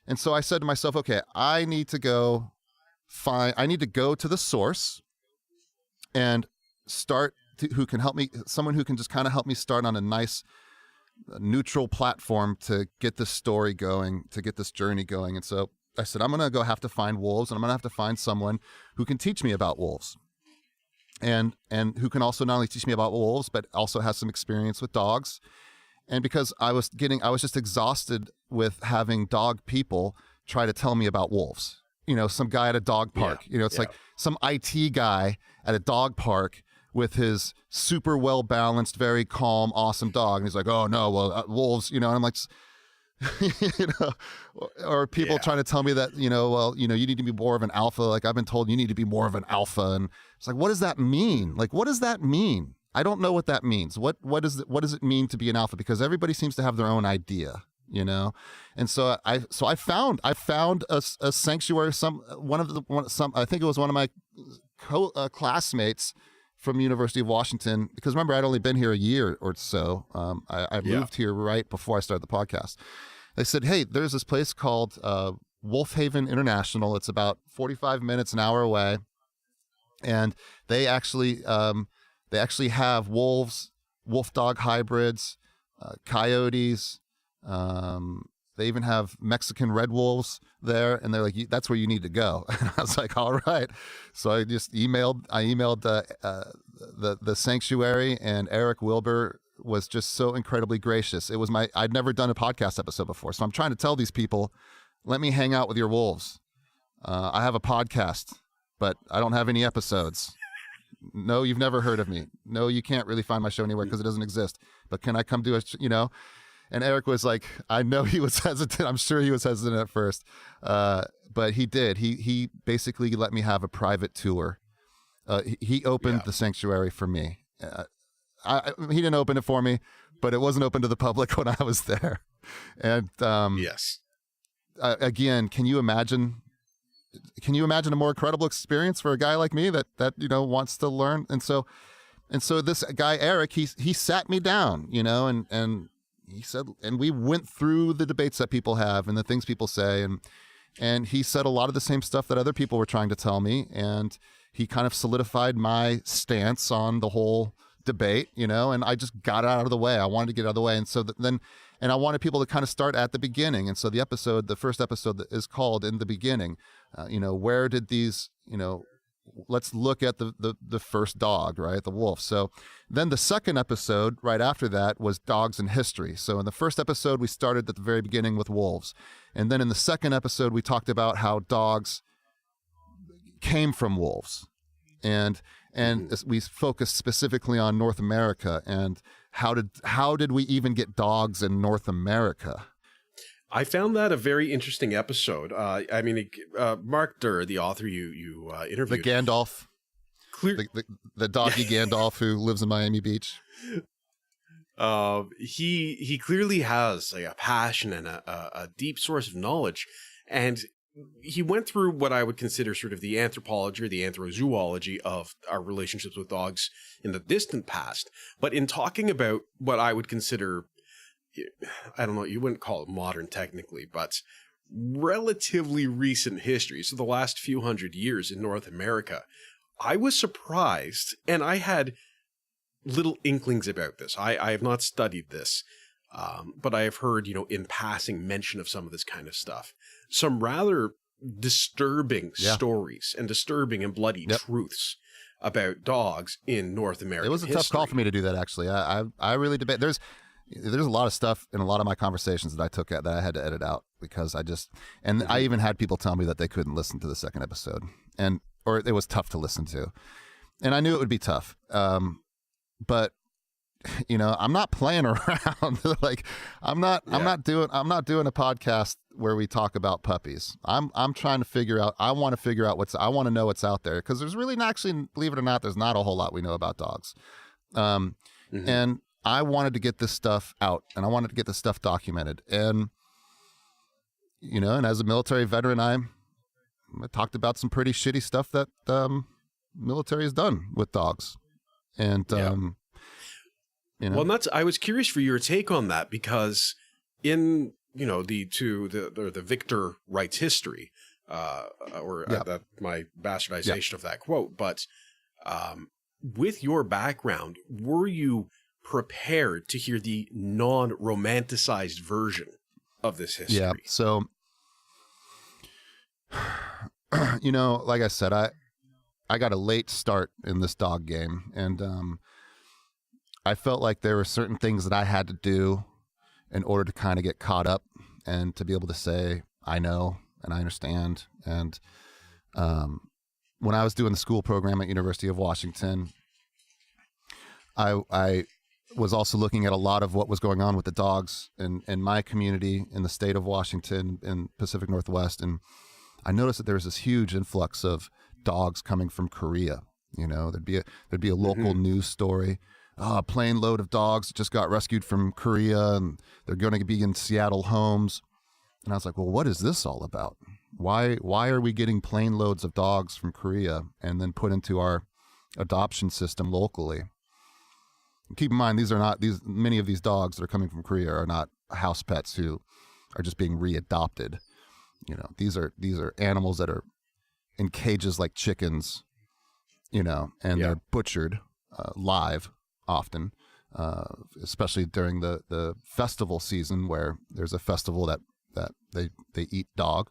And so I said to myself, okay, I need to go to the source and who can help me, someone who can just kind of help me start on a nice neutral platform to get this story going, to get this journey going. And so I said, I'm going to have to find wolves, and I'm going to have to find someone who can teach me about wolves, and who can also not only teach me about wolves, but also has some experience with dogs. And because I was just exhausted with having dog people try to tell me about wolves. Some guy at a dog park, it's like some IT guy at a dog park with his super well-balanced, very calm, awesome dog. And he's like, oh no, well, wolves, and I'm like, or people trying to tell me that, you need to be more of an alpha. Like, I've been told you need to be more of an alpha. And it's like, what does that mean? Like, what does that mean? I don't know what that means. What does it mean to be an alpha? Because everybody seems to have their own idea, And so I found a sanctuary. I think it was one of my classmates from University of Washington, because remember, I'd only been here a year or so. I moved here right before I started the podcast. They said, hey, there's this place called Wolf Haven International. It's about 45 minutes, an hour away. And they actually have wolves, wolf dog hybrids, coyotes. They even have Mexican red wolves there, and they're like, that's where you need to go. And I was like, all right. So I just emailed the sanctuary, and Eric Wilbur was just so incredibly gracious. I'd never done a podcast episode before. So I'm trying to tell these people, let me hang out with your wolves. I have a podcast, but I don't have any episodes. No, you've never heard of me. No, you can't really find my show anywhere because it doesn't exist. But can I come do And Eric was like, I know he was hesitant. I'm sure he was hesitant at first. But he did. He basically let me have a private tour. He opened the sanctuary for me. He didn't open it for me, but it wasn't open to the public when I was there. And yes. Again, can you imagine a more incredible experience for a guy like me that wants to learn? And so this guy, Eric, he sat me down, and he said, and we went through the debates that people have and the things people say. And he said a lot of the same stuff that other people were trying to tell me. And he kind of solidified my stance on the whole debate, and I just got it out of the way. I wanted to get it out of the way. And so and I wanted people to kind of start at the beginning. And so the first episode is called In the Beginning. Where did these, let's look at the first dog, right? The wolf. So then the second episode right after that was dogs in history. So in the first episode, we started at the very beginning with wolves. And then in the second episode, we talked about how dogs came from wolves. And we focused specifically on North America and how did we even get dogs in North America? I found that a very interesting episode. Mark Durr, the author you interviewed, the Gandalf, the doggy Gandalf who lives in Miami Beach. He clearly has a passion and a deep source of knowledge, and he went through what I would consider sort of the anthropology or the anthrozoology of our relationships with dogs in the distant past. But in talking about what I would consider, I don't know, you wouldn't call it modern technically, but relatively recent history, so the last few hundred years in North America, I was surprised, and I had little inklings about this. I have not studied this, but I have heard, in passing mention of some of this kind of stuff. Some rather disturbing stories and disturbing and bloody truths about dogs in North America. It was a tough call for me to do that, actually. I really debate. There's a lot of stuff in a lot of my conversations that I had to edit out because I even had people tell me that they couldn't listen to the second episode or it was tough to listen to. And I knew it would be tough. But I'm not playing around. Like I'm not doing a podcast where we talk about puppies. I'm trying to figure out, I want to know what's out there, because there's really not, actually, believe it or not, there's not a whole lot we know about dogs. And I wanted to get this stuff out, and I wanted to get this stuff documented. And, and as a military veteran, I talked about some pretty shitty stuff that military has done with dogs. And, Well, and I was curious for your take on that, because in, the victor writes history, my bastardization of that quote. But with your background, were you prepared to hear the non-romanticized version of this history? Yeah. So, like I said, I got a late start in this dog game, and I felt like there were certain things that I had to do in order to kind of get caught up and to be able to say, I know and I understand. And when I was doing the school program at University of Washington, I was also looking at a lot of what was going on with the dogs in my community in the state of Washington in Pacific Northwest. And I noticed that there was this huge influx of dogs coming from Korea. There'd be a local news story. A plane load of dogs just got rescued from Korea, and they're going to be in Seattle homes. And I was like, well, what is this all about? Why are we getting plane loads of dogs from Korea and then put into our adoption system locally? And keep in mind, many of these dogs that are coming from Korea are not house pets who are just being readopted. These are animals that are in cages like chickens, and they're butchered live often, especially during the festival season, where there's a festival that they eat dog.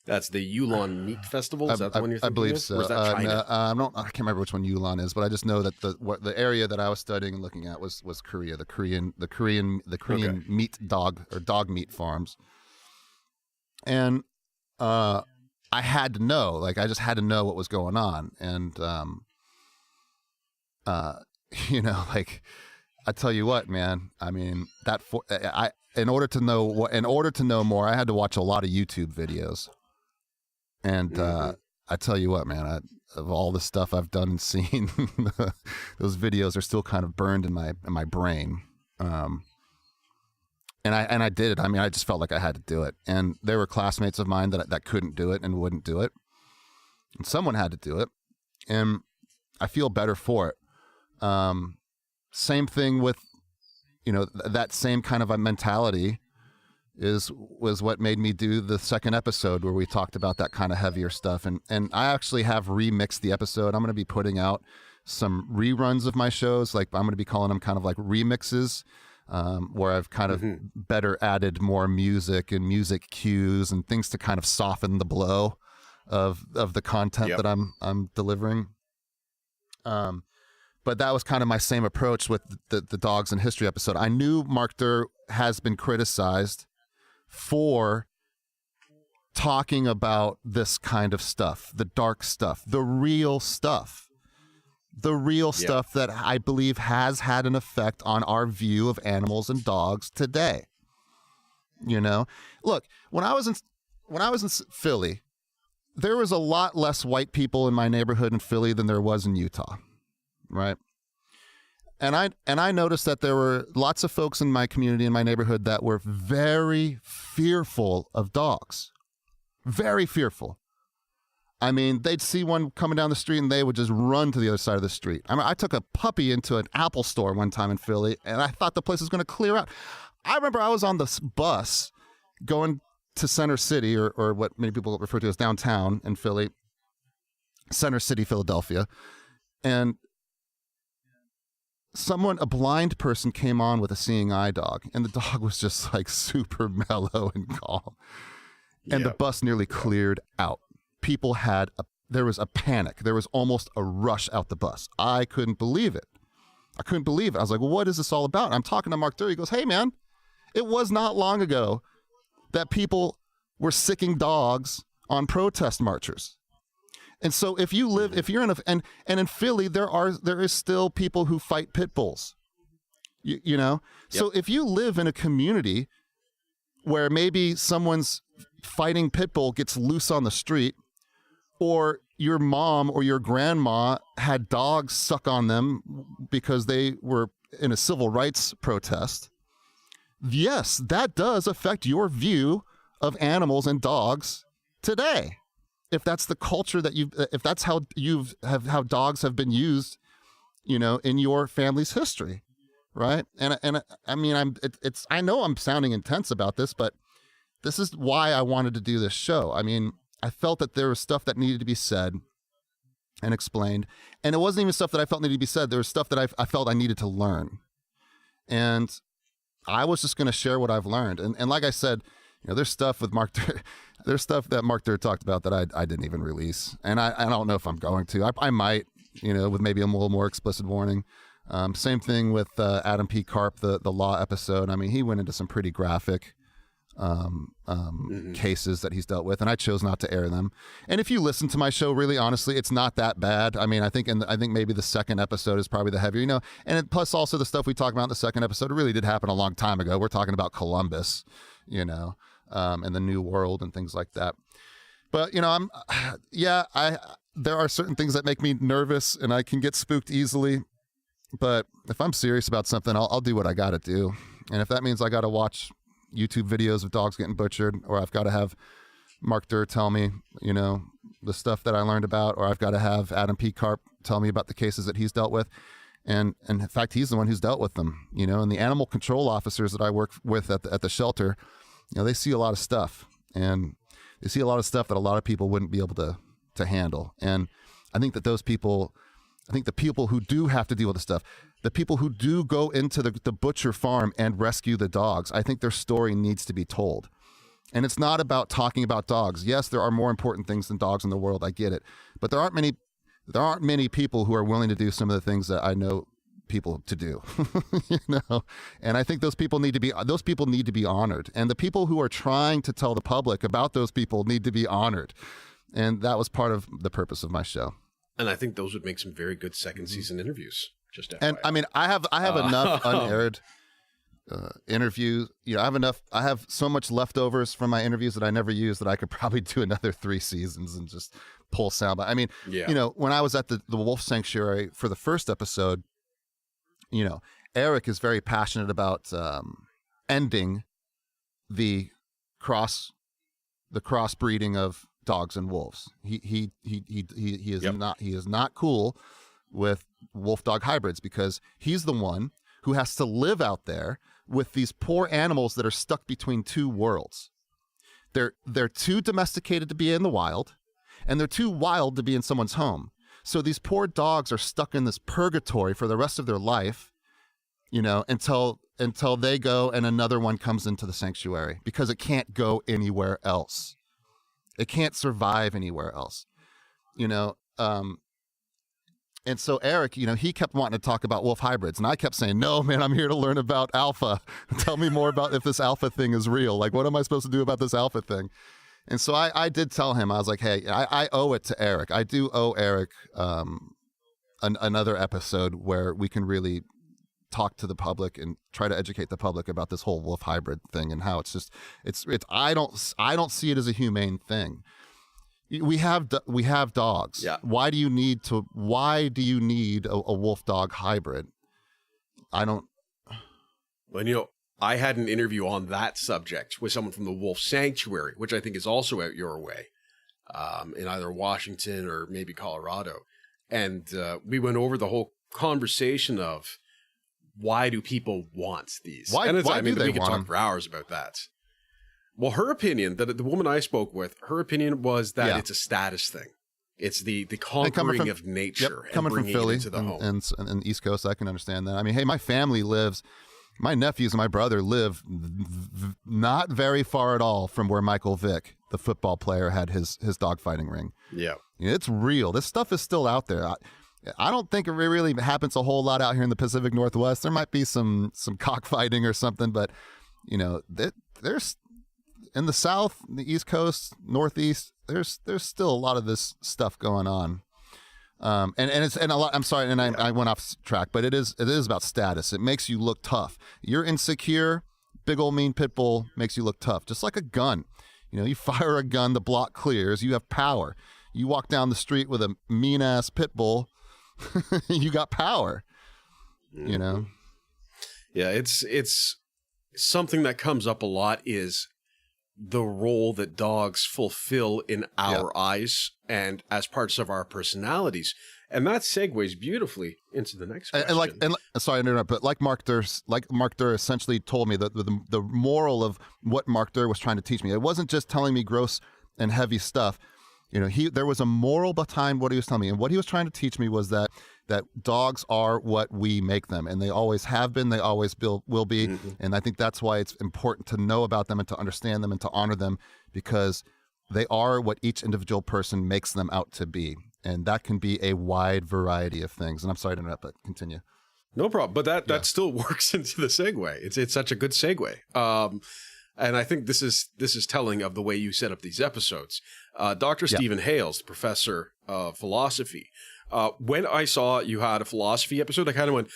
That's the Yulon Meat Festival. Is that the one you're thinking? I believe of? so. Or is that China? I can't remember which one Yulon is, but I just know that the area that I was studying and looking at was Korea, the Korean meat dog or dog meat farms. And I had to know, I just had to know what was going on. And I tell you what, man. I mean, in order to know more, I had to watch a lot of YouTube videos. And I tell you what, man, of all the stuff I've done and seen, those videos are still kind of burned in my brain. And I did it. I mean, I just felt like I had to do it. And there were classmates of mine that couldn't do it and wouldn't do it. And someone had to do it. And I feel better for it. Same thing with, that same kind of a mentality was what made me do the second episode where we talked about that kind of heavier stuff. And I actually have remixed the episode. I'm going to be putting out some reruns of my shows. I'm going to be calling them kind of like remixes, where I've kind of better added more music and music cues and things to kind of soften the blow of the content that I'm delivering. But that was kind of my same approach with the Dogs in History episode. I knew Mark Durr has been criticized for talking about this kind of stuff, the dark stuff, the real stuff that I believe has had an effect on our view of animals and dogs today. Look, when I was in Philly, there was a lot less white people in my neighborhood in Philly than there was in Utah. Right. And I noticed that there were lots of folks in my community, in my neighborhood, that were very fearful of dogs. Very fearful. I mean, they'd see one coming down the street and they would just run to the other side of the street. I mean, I took a puppy into an Apple store one time in Philly, and I thought the place was going to clear out. I remember I was on the bus going to Center City, or what many people refer to as downtown in Philly, Center City, Philadelphia, and a blind person came on with a seeing eye dog, and the dog was just like super mellow and calm. And the bus nearly cleared out. People there was a panic. There was almost a rush out the bus. I couldn't believe it. I was like, well, what is this all about? And I'm talking to Mark Durr. He goes, hey, man, it was not long ago that people were sicking dogs on protest marchers. And so if you're in in Philly, there is still people who fight pit bulls, So if you live in a community where maybe someone's fighting pit bull gets loose on the street, or, your mom or your grandma had dogs suck on them because they were in a civil rights protest, yes, that does affect your view of animals and dogs today. If that's the culture that if that's how how dogs have been used, in your family's history, right? And I mean, I know I'm sounding intense about this, but this is why I wanted to do this show. I mean, I felt that there was stuff that needed to be said and explained, and it wasn't even stuff that I felt needed to be said. There was stuff that I felt I needed to learn, and I was just going to share what I've learned. And like I said, there's stuff with Mark. There's stuff that Mark Durr talked about that I didn't even release, and I don't know if I'm going to. I might, with maybe a little more explicit warning. Same thing with Adam P. Karp, the law episode. I mean, he went into some pretty graphic cases that he's dealt with, and I chose not to air them. And if you listen to my show, really honestly, it's not that bad. I mean, I think maybe the second episode is probably the heavier, plus also the stuff we talk about in the second episode really did happen a long time ago. We're talking about Columbus, and the New World and things like that. But there are certain things that make me nervous, and I can get spooked easily. But if I'm serious about something, I'll do what I got to do. And if that means I got to watch YouTube videos of dogs getting butchered, or I've got to have Mark Durr tell me, the stuff that I learned about, or I've got to have Adam P. Karp tell me about the cases that he's dealt with. And in fact, he's the one who's dealt with them, and the animal control officers that I work with at the shelter, they see a lot of stuff, and they see a lot of stuff that a lot of people wouldn't be able to handle. And I think that the people who do have to deal with the stuff, the people who do go into the butcher farm and rescue the dogs, I think their story needs to be told. And it's not about talking about dogs. Yes, there are more important things than dogs in the world. I get it. But there aren't many people who are willing to do some of the things that I know people to do. And I think those people need to be honored. And the people who are trying to tell the public about those people need to be honored. And that was part of the purpose of my show. And I think those would make some very good second season interviews. Just FYI. And I mean, I have enough unaired interviews. I have so much leftovers from my interviews that I never use that I could probably do another 3 seasons and just pull sound. I mean, when I was at the Wolf Sanctuary for the first episode, Eric is very passionate about ending the crossbreeding of dogs and wolves. He is not cool with wolf dog hybrids because he's the one who has to live out there with these poor animals that are stuck between two worlds. They're too domesticated to be in the wild, and they're too wild to be in someone's home. So these poor dogs are stuck in this purgatory for the rest of their life, until they go and another one comes into the sanctuary, because it can't go anywhere else. It can't survive anywhere else, and so Eric, he kept wanting to talk about wolf hybrids, and I kept saying, no, man, I'm here to learn about alpha. Tell me more about if this alpha thing is real. Like, what am I supposed to do about this alpha thing? And so I did tell him, I was like, hey, I owe it to Eric. I do owe Eric another episode where we can really talk to the public and try to educate the public about this whole wolf hybrid thing and how it's I don't see it as a humane thing. We have dogs. Yeah. Why do you need a wolf dog hybrid? I don't. Well, I had an interview on that subject with someone from the Wolf Sanctuary, which I think is also out your way, in either Washington or maybe Colorado. And we went over the whole conversation of why do people want these? Why do they we could want talk them? for hours about that. Well, her opinion, that the woman I spoke with, her opinion was that it's a status thing. It's the conquering of nature and coming from bringing Philly it into the home. and the East Coast, I can understand that. I mean, hey, my nephews and my brother live not very far at all from where Michael Vick, the football player, had his dogfighting ring. Yeah. It's real. This stuff is still out there. I don't think it really happens a whole lot out here in the Pacific Northwest. There might be some cockfighting or something, but there's in the South, the East Coast, Northeast, there's still a lot of this stuff going on. I'm sorry, and I went off track, but it is about status. It makes you look tough. You're insecure, big old mean pit bull makes you look tough, just like a gun. You fire a gun, the block clears, you have power. You walk down the street with a mean ass pit bull, you got power, you know? Yeah, it's something that comes up a lot is the role that dogs fulfill in our eyes and as parts of our personalities. And that segues beautifully into the next question. And sorry to interrupt, but like Mark Durr essentially told me that the moral of what Mark Durr was trying to teach me, it wasn't just telling me gross and heavy stuff. You know, there was a moral behind what he was telling me, and what he was trying to teach me was that dogs are what we make them, and they always have been, they always will be, and I think that's why it's important to know about them and to understand them and to honor them, because they are what each individual person makes them out to be, and that can be a wide variety of things. And I'm sorry to interrupt, but continue. No problem, but that still works into the segue. It's such a good segue. And I think this is telling of the way you set up these episodes. Dr. Stephen Hales, the professor of philosophy, when I saw you had a philosophy episode, I kind of went,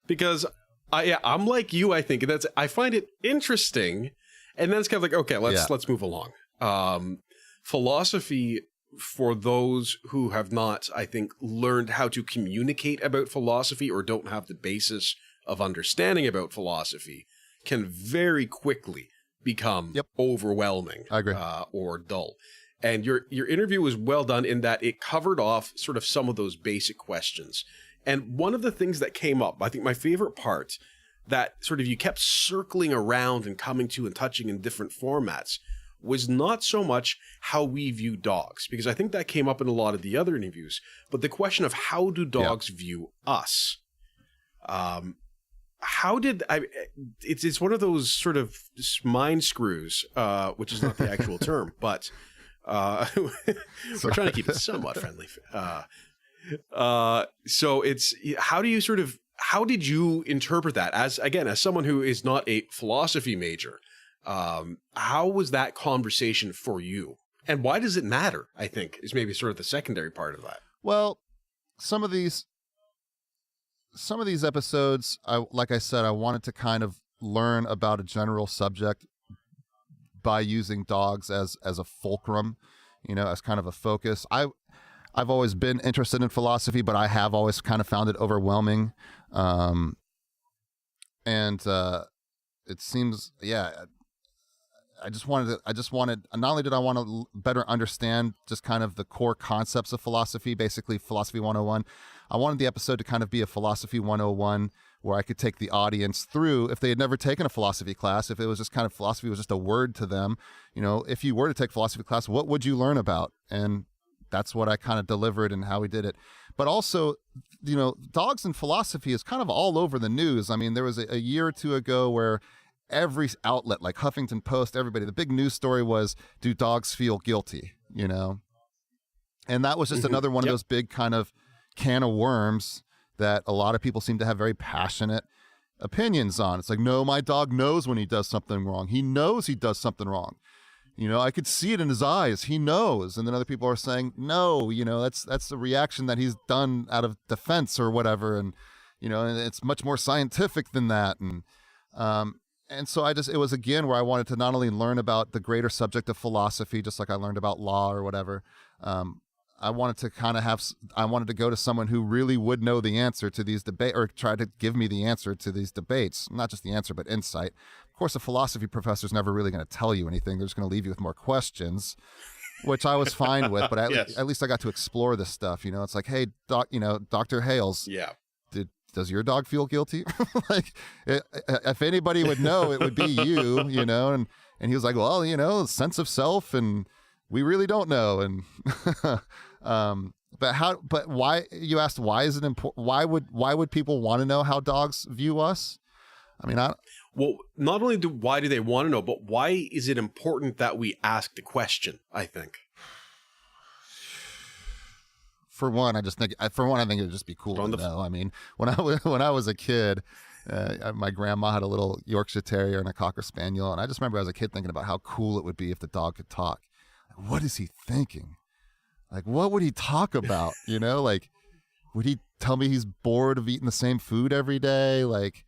because I'm like you, I think, and I find it interesting, and then it's kind of like, okay, let's move along. Philosophy, for those who have not, I think, learned how to communicate about philosophy or don't have the basis of understanding about philosophy, can very quickly become overwhelming. I agree. Or dull. And your interview was well done in that it covered off sort of some of those basic questions. And one of the things that came up, I think my favorite part, that sort of you kept circling around and coming to and touching in different formats, was not so much how we view dogs, because I think that came up in a lot of the other interviews, but the question of how do dogs view us? It's one of those sort of mind screws, which is not the actual term, but we're trying to keep it somewhat friendly. So it's, how did you interpret that as someone who is not a philosophy major? How was that conversation for you? And why does it matter, I think, is maybe sort of the secondary part of that. Well, some of these episodes, like I said, I wanted to kind of learn about a general subject by using dogs as a fulcrum, you know, as kind of a focus. I've always been interested in philosophy, but I have always kind of found it overwhelming. It seems, I just wanted, not only did I want to better understand just kind of the core concepts of philosophy, basically Philosophy 101, I wanted the episode to kind of be a Philosophy 101 where I could take the audience through, if they had never taken a philosophy class, if it was just kind of philosophy was just a word to them, you know, if you were to take philosophy class, what would you learn about? And that's what I kind of delivered and how we did it. But also, you know, dogs and philosophy is kind of all over the news. I mean, there was a year or two ago where every outlet, like Huffington Post, everybody, the big news story was, do dogs feel guilty, you know? And that was just another one of those big kind of can of worms that a lot of people seem to have very passionate opinions on. It's like, no, my dog knows when he does something wrong. He knows he does something wrong. You know, I could see it in his eyes. He knows. And then other people are saying, no, you know, that's the reaction that he's done out of defense or whatever. And, you know, and it's much more scientific than that. And so it was again where I wanted to not only learn about the greater subject of philosophy, just like I learned about law or whatever. I wanted to go to someone who really would know the answer to these debates, or try to give me the answer to these debates. Not just the answer, but insight. Of course, a philosophy professor is never really going to tell you anything. They're just going to leave you with more questions, which I was fine with. But at least I got to explore this stuff. You know, it's like, hey, Dr. Hales. Yeah. Does your dog feel guilty? Like, if anybody would know, it would be you, you know? And he was like, well, you know, sense of self, and we really don't know. And, but why, you asked, why is it important? Why would people want to know how dogs view us? I mean, well, not only why do they want to know, but why is it important that we ask the question, I think? For one, I think it would just be cool to know. I mean, when I was a kid, my grandma had a little Yorkshire Terrier and a Cocker Spaniel, and I just remember as a kid thinking about how cool it would be if the dog could talk. Like, what is he thinking? Like, what would he talk about? You know, like, would he tell me he's bored of eating the same food every day? Like,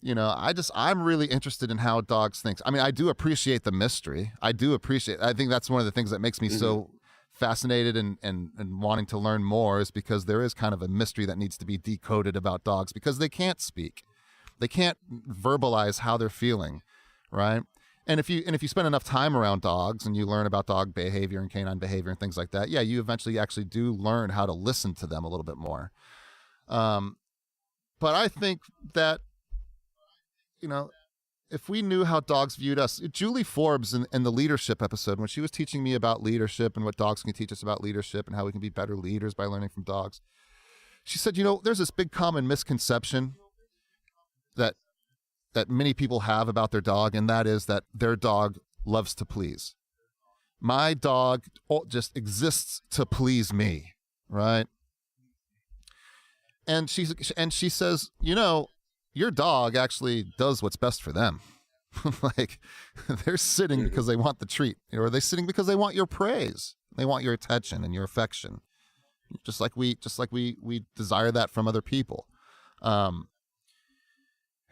I'm really interested in how dogs think. I mean, I do appreciate the mystery. I think that's one of the things that makes me so fascinated and wanting to learn more, is because there is kind of a mystery that needs to be decoded about dogs, because they can't speak. They can't verbalize how they're feeling, right? And if you spend enough time around dogs and you learn about dog behavior and canine behavior and things like that, yeah, you eventually actually do learn how to listen to them a little bit more. But I think that, if we knew how dogs viewed us, Julie Forbes in the leadership episode, when she was teaching me about leadership and what dogs can teach us about leadership and how we can be better leaders by learning from dogs, she said, there's this big common misconception that many people have about their dog, and that is that their dog loves to please. My dog just exists to please me, right? And she says, your dog actually does what's best for them. Like, they're sitting because they want the treat, or they're sitting because they want your praise. They want your attention and your affection, just like we desire that from other people.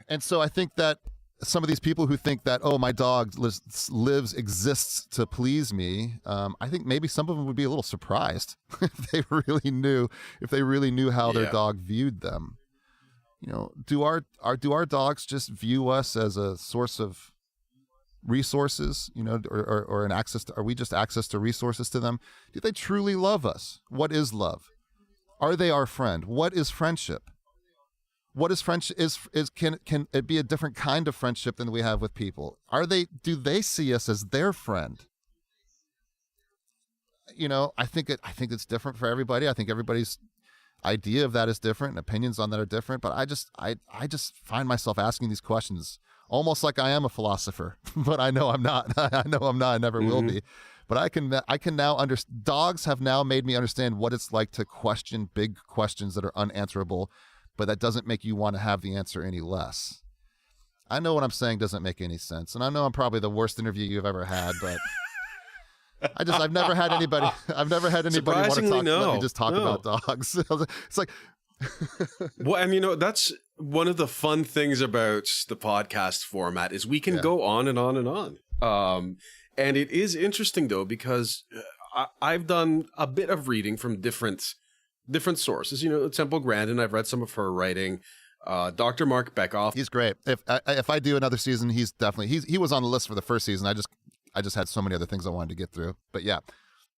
And so I think that some of these people who think that, my dog exists to please me, I think maybe some of them would be a little surprised if they really knew how their dog viewed them. Do our dogs just view us as a source of resources, or an access to, are we just access to resources to them? Do they truly love us? What is love? Are they our friend? What is friendship? What is friendship? Can it be a different kind of friendship than we have with people? Do they see us as their friend? I think it's different for everybody. I think everybody's idea of that is different, and opinions on that are different. But I just find myself asking these questions almost like I am a philosopher, but I know I'm not. I know I'm not. I never will be. But I can now understand. Dogs have now made me understand what it's like to question big questions that are unanswerable, but that doesn't make you want to have the answer any less. I know what I'm saying doesn't make any sense, and I know I'm probably the worst interview you've ever had, but I've never had anybody want to let me just talk about dogs. It's like, well, and that's one of the fun things about the podcast format is we can go on and on and on. And it is interesting though, because I've done a bit of reading from different sources. Temple Grandin, I've read some of her writing. Dr. Mark Beckoff, he's great. If I do another season, he's definitely he was on the list for the first season. I just had so many other things I wanted to get through. But yeah,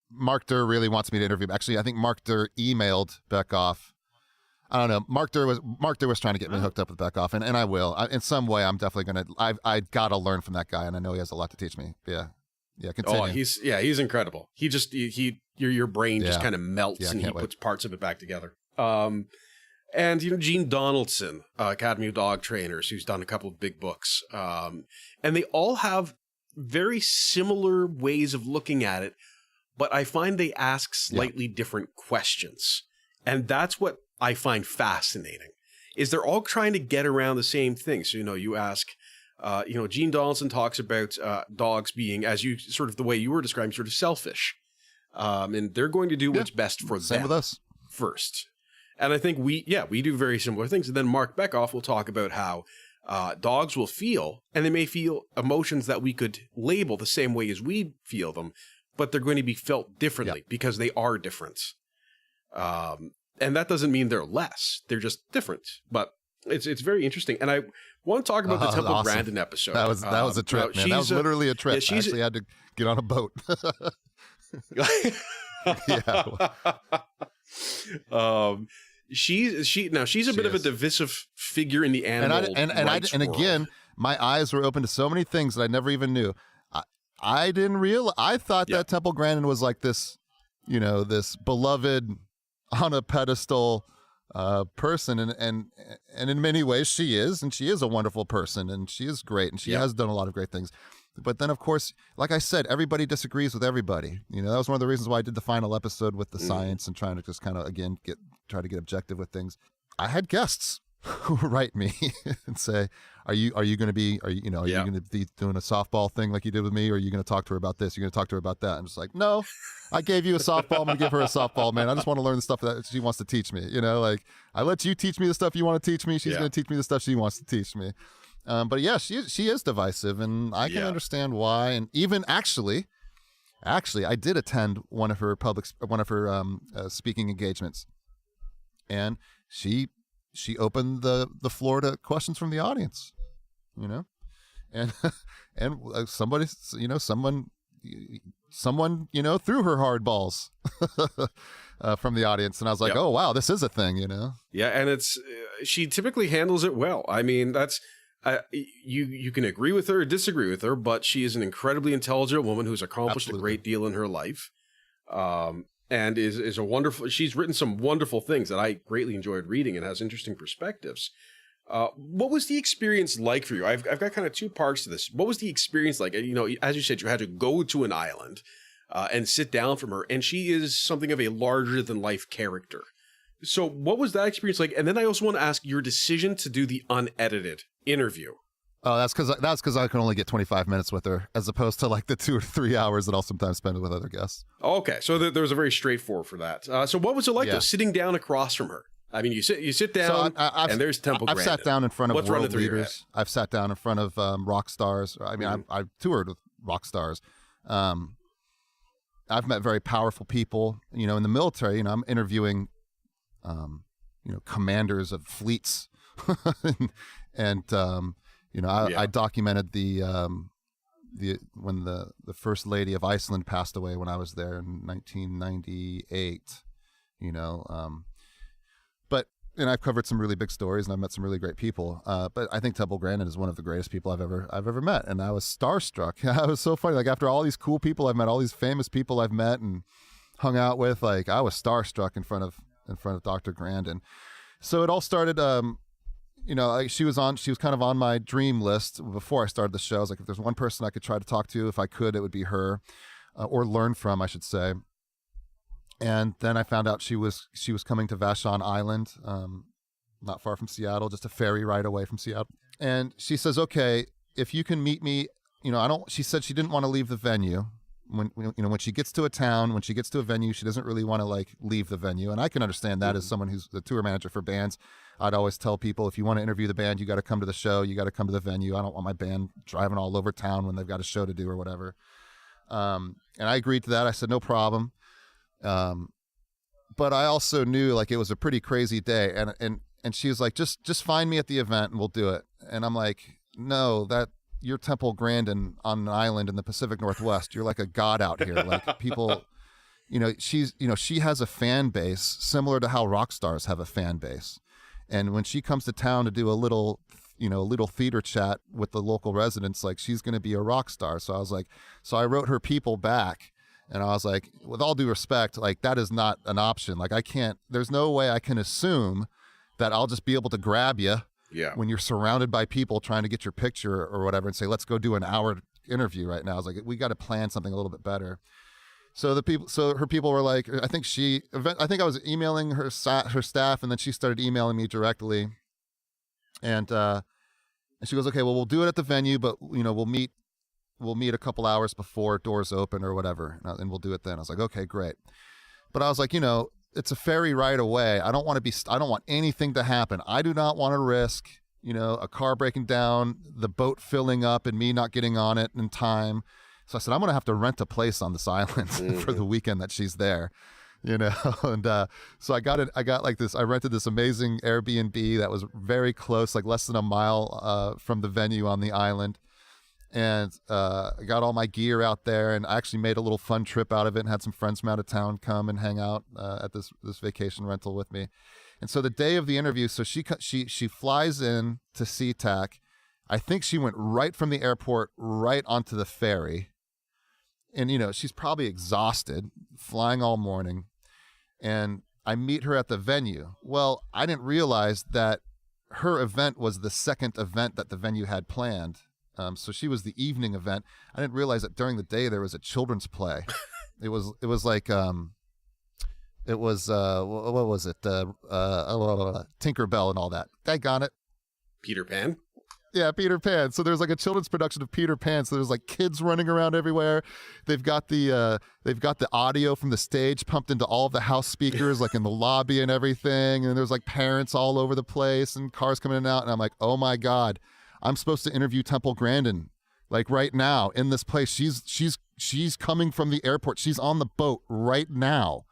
Mark Durr really wants me to interview. Actually, I think Mark Durr emailed Beckoff. I don't know. Mark Durr was trying to get me hooked up with Beckoff, and I will. In some way, I'm definitely going to. I got to learn from that guy, and I know he has a lot to teach me. Yeah. Continue. Oh, he's incredible. Your brain just kind of melts, and he puts parts of it back together. And Gene Donaldson, Academy of Dog Trainers, who's done a couple of big books, and they all have very similar ways of looking at it, but I find they ask slightly different questions. And that's what I find fascinating, is they're all trying to get around the same thing. So, you ask, Gene Donaldson talks about dogs being, as you sort of the way you were describing, sort of selfish. And they're going to do what's best for them. Same with us. First. And I think we do very similar things. And then Mark Beckoff will talk about how dogs will feel, and they may feel emotions that we could label the same way as we feel them, but they're going to be felt differently because they are different. And that doesn't mean they're less; they're just different. But it's very interesting, and I want to talk about the Temple Grandin episode. That was a trip, man. That was literally a trip. I actually had to get on a boat. She's a bit of a divisive figure in the animal rights world. Again, my eyes were open to so many things that I never even knew. I didn't realize. I thought that Temple Grandin was like this, this beloved on a pedestal person, and in many ways she is, and she is a wonderful person, and she is great, and she has done a lot of great things. But then, of course, like I said, everybody disagrees with everybody. That was one of the reasons why I did the final episode with the science and trying to just kind of, again, try to get objective with things. I had guests who write me and say, are you going to be doing a softball thing like you did with me? Or are you going to talk to her about this? You're going to talk to her about that? I'm just like, no, I gave you a softball. I'm going to give her a softball, man. I just want to learn the stuff that she wants to teach me. Like I let you teach me the stuff you want to teach me. She's going to teach me the stuff she wants to teach me. But yeah, she is divisive, and I can understand why. And even actually, I did attend one of her speaking engagements, and she opened the floor to questions from the audience, you know, and and someone threw her hard balls from the audience, and I was like, oh wow, this is a thing, you know. Yeah, and it's she typically handles it well. I mean, that's you can agree with her or disagree with her, but she is an incredibly intelligent woman who's accomplished a great deal in her life, and is a wonderful. She's written some wonderful things that I greatly enjoyed reading and has interesting perspectives. What was the experience like for you? I've got kind of two parts to this. What was the experience like? You know, as you said, you had to go to an island and sit down from her, and she is something of a larger than life character. So what was that experience like? And then I also want to ask your decision to do the unedited interview. Oh, that's because I can only get 25 minutes with her, as opposed to like the 2 or 3 hours that I'll sometimes spend with other guests. Okay, so there was a very straightforward for that. So what was it like though, sitting down across from her? I mean, you sit down, and there's Temple Grandin. I've sat down in front of world leaders. I've sat down in front of rock stars. I mean, I've toured with rock stars. I've met very powerful people. You know, in the military, you know, I'm interviewing, commanders of fleets, and you know, I documented when the first lady of Iceland passed away when I was there in 1998. You know. And I've covered some really big stories, and I've met some really great people. But I think Temple Grandin is one of the greatest people I've ever met, and I was starstruck. I was so funny. Like, after all these cool people I've met, all these famous people I've met and hung out with, like, I was starstruck in front of Dr. Grandin. So it all started. She was kind of on my dream list before I started the show. I was like, if there's one person I could try to talk to, if I could, it would be her, or learn from, I should say. And then I found out she was coming to Vashon Island, not far from Seattle, just a ferry ride away from Seattle. And she says, okay, if you can meet me, you know, she said she didn't want to leave the venue. When she gets to a town, when she gets to a venue, she doesn't really want to like leave the venue. And I can understand that as someone who's the tour manager for bands. I'd always tell people, if you want to interview the band, you got to come to the show. You got to come to the venue. I don't want my band driving all over town when they've got a show to do or whatever. And I agreed to that. I said, no problem. But I also knew like it was a pretty crazy day, and she was like, just find me at the event and we'll do it. And I'm like, no, you're Temple Grandin on an island in the Pacific Northwest. You're like a god out here. Like, people, she has a fan base similar to how rock stars have a fan base. And when she comes to town to do a little theater chat with the local residents, like, she's going to be a rock star. So I wrote her people back. And I was like, with all due respect, like, that is not an option. Like, there's no way I can assume that I'll just be able to grab you when you're surrounded by people trying to get your picture or whatever and say, let's go do an hour interview right now. I was like, we got to plan something a little bit better. So her people were like, I think I was emailing her staff, and then she started emailing me directly. And she goes, okay, well, we'll do it at the venue, but, you know, we'll meet a couple hours before doors open or whatever, and we'll do it then. I was like, okay, great. But I was like, you know, it's a ferry ride away. I don't want anything to happen. I do not want to risk, you know, a car breaking down, the boat filling up, and me not getting on it in time. So I said, I'm going to have to rent a place on this island for the weekend that she's there, you know? And so I rented this amazing Airbnb that was very close, like less than a mile from the venue on the island. And I got all my gear out there, and I actually made a little fun trip out of it and had some friends from out of town come and hang out at this vacation rental with me. And so the day of the interview, so she flies in to SeaTac. I think she went right from the airport right onto the ferry. And, you know, she's probably exhausted, flying all morning. And I meet her at the venue. Well, I didn't realize that her event was the second event that the venue had planned. So she was the evening event. I didn't realize that during the day there was a children's play. It was like what was it? Tinkerbell and all that. Daggone it. Peter Pan? Yeah, Peter Pan. So there's like a children's production of Peter Pan. So there's like kids running around everywhere. They've got the audio from the stage pumped into all of the house speakers, like in the lobby and everything. And there's like parents all over the place and cars coming in and out. And I'm like, oh my God, I'm supposed to interview Temple Grandin, like right now in this place. She's coming from the airport. She's on the boat right now.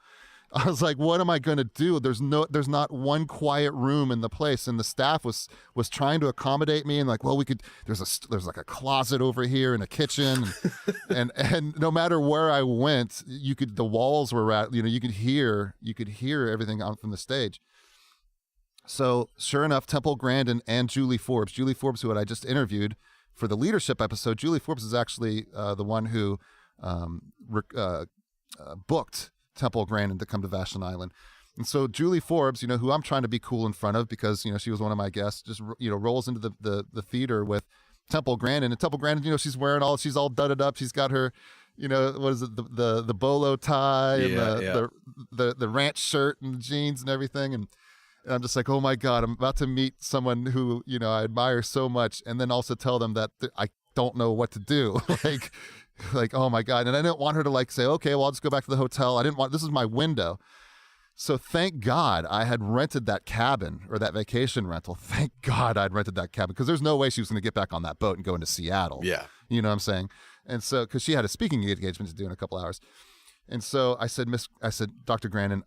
I was like, what am I going to do? There's not one quiet room in the place. And the staff was trying to accommodate me and like, well, there's like a closet over here and a kitchen. And no matter where I went, the walls were, you could hear everything out from the stage. So sure enough, Temple Grandin and Julie Forbes, who I just interviewed for the leadership episode. Julie Forbes is actually the one who booked Temple Grandin to come to Vashon Island. And so Julie Forbes, who I'm trying to be cool in front of because, she was one of my guests, just, rolls into the theater with Temple Grandin. And Temple Grandin, she's she's all dudded up. She's got her, what is it, the bolo tie and the ranch shirt and jeans and everything. And I'm just like, oh my God, I'm about to meet someone who, I admire so much. And then also tell them that I don't know what to do. Like, oh my God. And I didn't want her to like say, okay, well, I'll just go back to the hotel. This is my window. So thank God I had rented that cabin or that vacation rental. Thank God I'd rented that cabin because there's no way she was going to get back on that boat and go into Seattle. Yeah. You know what I'm saying? And so, because she had a speaking engagement to do in a couple hours. And so I said, Dr. Grandin,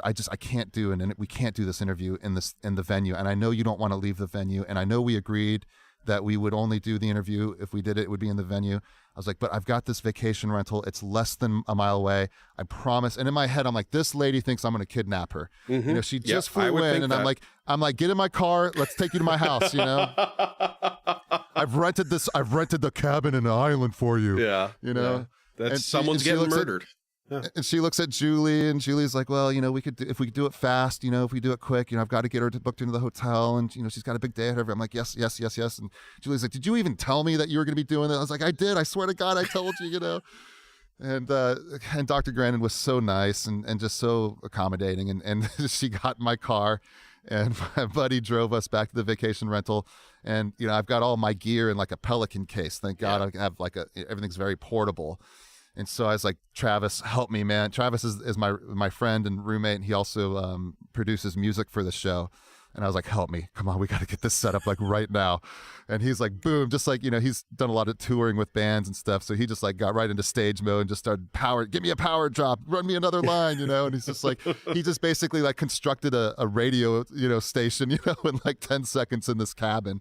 I can't do we can't do this interview in the venue. And I know you don't want to leave the venue. And I know we agreed that we would only do the interview if we did it would be in the venue. I was like, but I've got this vacation rental. It's less than a mile away. I promise. And in my head, I'm like, this lady thinks I'm going to kidnap her. Mm-hmm. She just flew in, and that. I'm like, get in my car. Let's take you to my house. I've rented the cabin in the island for you. Yeah. That's someone's getting murdered. Yeah. And she looks at Julie, and Julie's like, well, we could if we could do it fast, if we do it quick, I've got to get her booked into the hotel, and she's got a big day ahead of her. I'm like, yes. And Julie's like, did you even tell me that you were going to be doing that? I was like, I did. I swear to God, I told you, And Dr. Grandin was so nice and just so accommodating, and she got in my car, and my buddy drove us back to the vacation rental, and I've got all my gear in like a Pelican case. Thank God I have everything's very portable. And so I was like, Travis, help me, man. Travis is my friend and roommate, and he also produces music for the show. And I was like, help me. Come on, we got to get this set up like right now. And he's like, boom, just like, he's done a lot of touring with bands and stuff. So he just like got right into stage mode and just started give me a power drop, run me another line, And he's just like, he just basically like constructed a radio, station, in like 10 seconds in this cabin.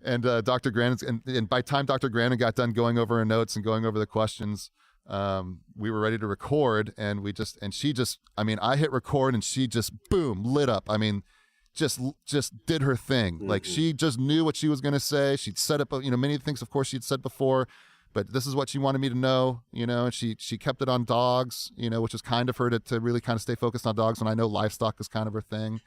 And Dr. Grandin, and by the time Dr. Grandin got done going over her notes and going over the questions, we were ready to record, and I hit record, and she just boom lit up. Just did her thing. Mm-hmm. Like she just knew what she was going to say. She'd set up, many things, of course, she'd said before, but this is what she wanted me to know, and she kept it on dogs, which is kind of her to really kind of stay focused on dogs. And I know livestock is kind of her thing.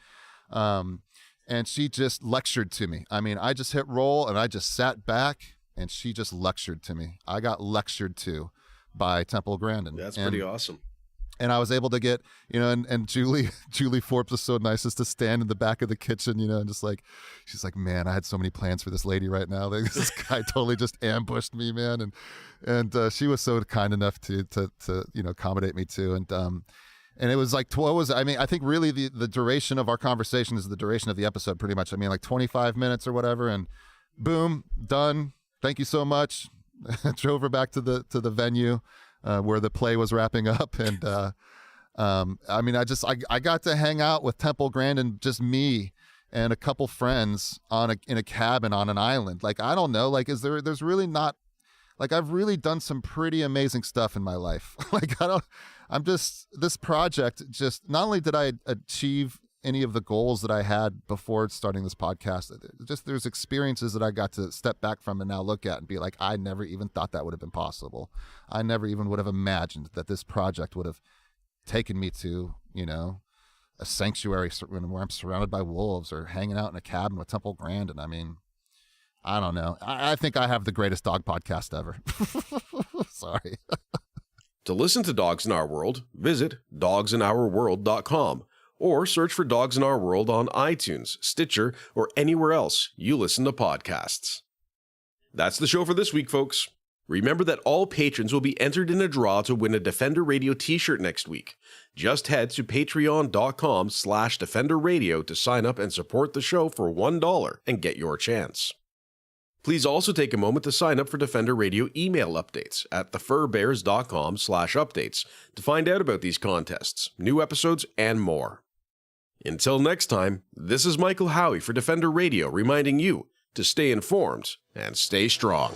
And she just lectured to me. I just hit roll, and I just sat back, and she just lectured to me. I got lectured to by Temple Grandin. That's pretty awesome. And I was able to get, and Julie Forbes was so nice as to stand in the back of the kitchen, and just like, she's like, man, I had so many plans for this lady right now. Like, this guy totally just ambushed me, man. And she was so kind enough to accommodate me too. And it was like, I think really the duration of our conversation is the duration of the episode pretty much. Like 25 minutes or whatever, and boom, done. Thank you so much. Drove her back to the venue where the play was wrapping up, and I got to hang out with Temple Grandin, just me and a couple friends in a cabin on an island. Like, I don't know, like there's really not, like, I've really done some pretty amazing stuff in my life. Like, this project, just not only did I achieve any of the goals that I had before starting this podcast, just there's experiences that I got to step back from and now look at and be like, I never even thought that would have been possible. I never even would have imagined that this project would have taken me to, a sanctuary where I'm surrounded by wolves or hanging out in a cabin with Temple Grandin. I don't know. I think I have the greatest dog podcast ever. Sorry. To listen to Dogs in Our World, visit dogsinOurworld.com. or search for Dogs in Our World on iTunes, Stitcher, or anywhere else you listen to podcasts. That's the show for this week, folks. Remember that all patrons will be entered in a draw to win a Defender Radio t-shirt next week. Just head to patreon.com/DefenderRadio to sign up and support the show for $1 and get your chance. Please also take a moment to sign up for Defender Radio email updates at thefurbears.com/updates to find out about these contests, new episodes, and more. Until next time, this is Michael Howie for Defender Radio reminding you to stay informed and stay strong.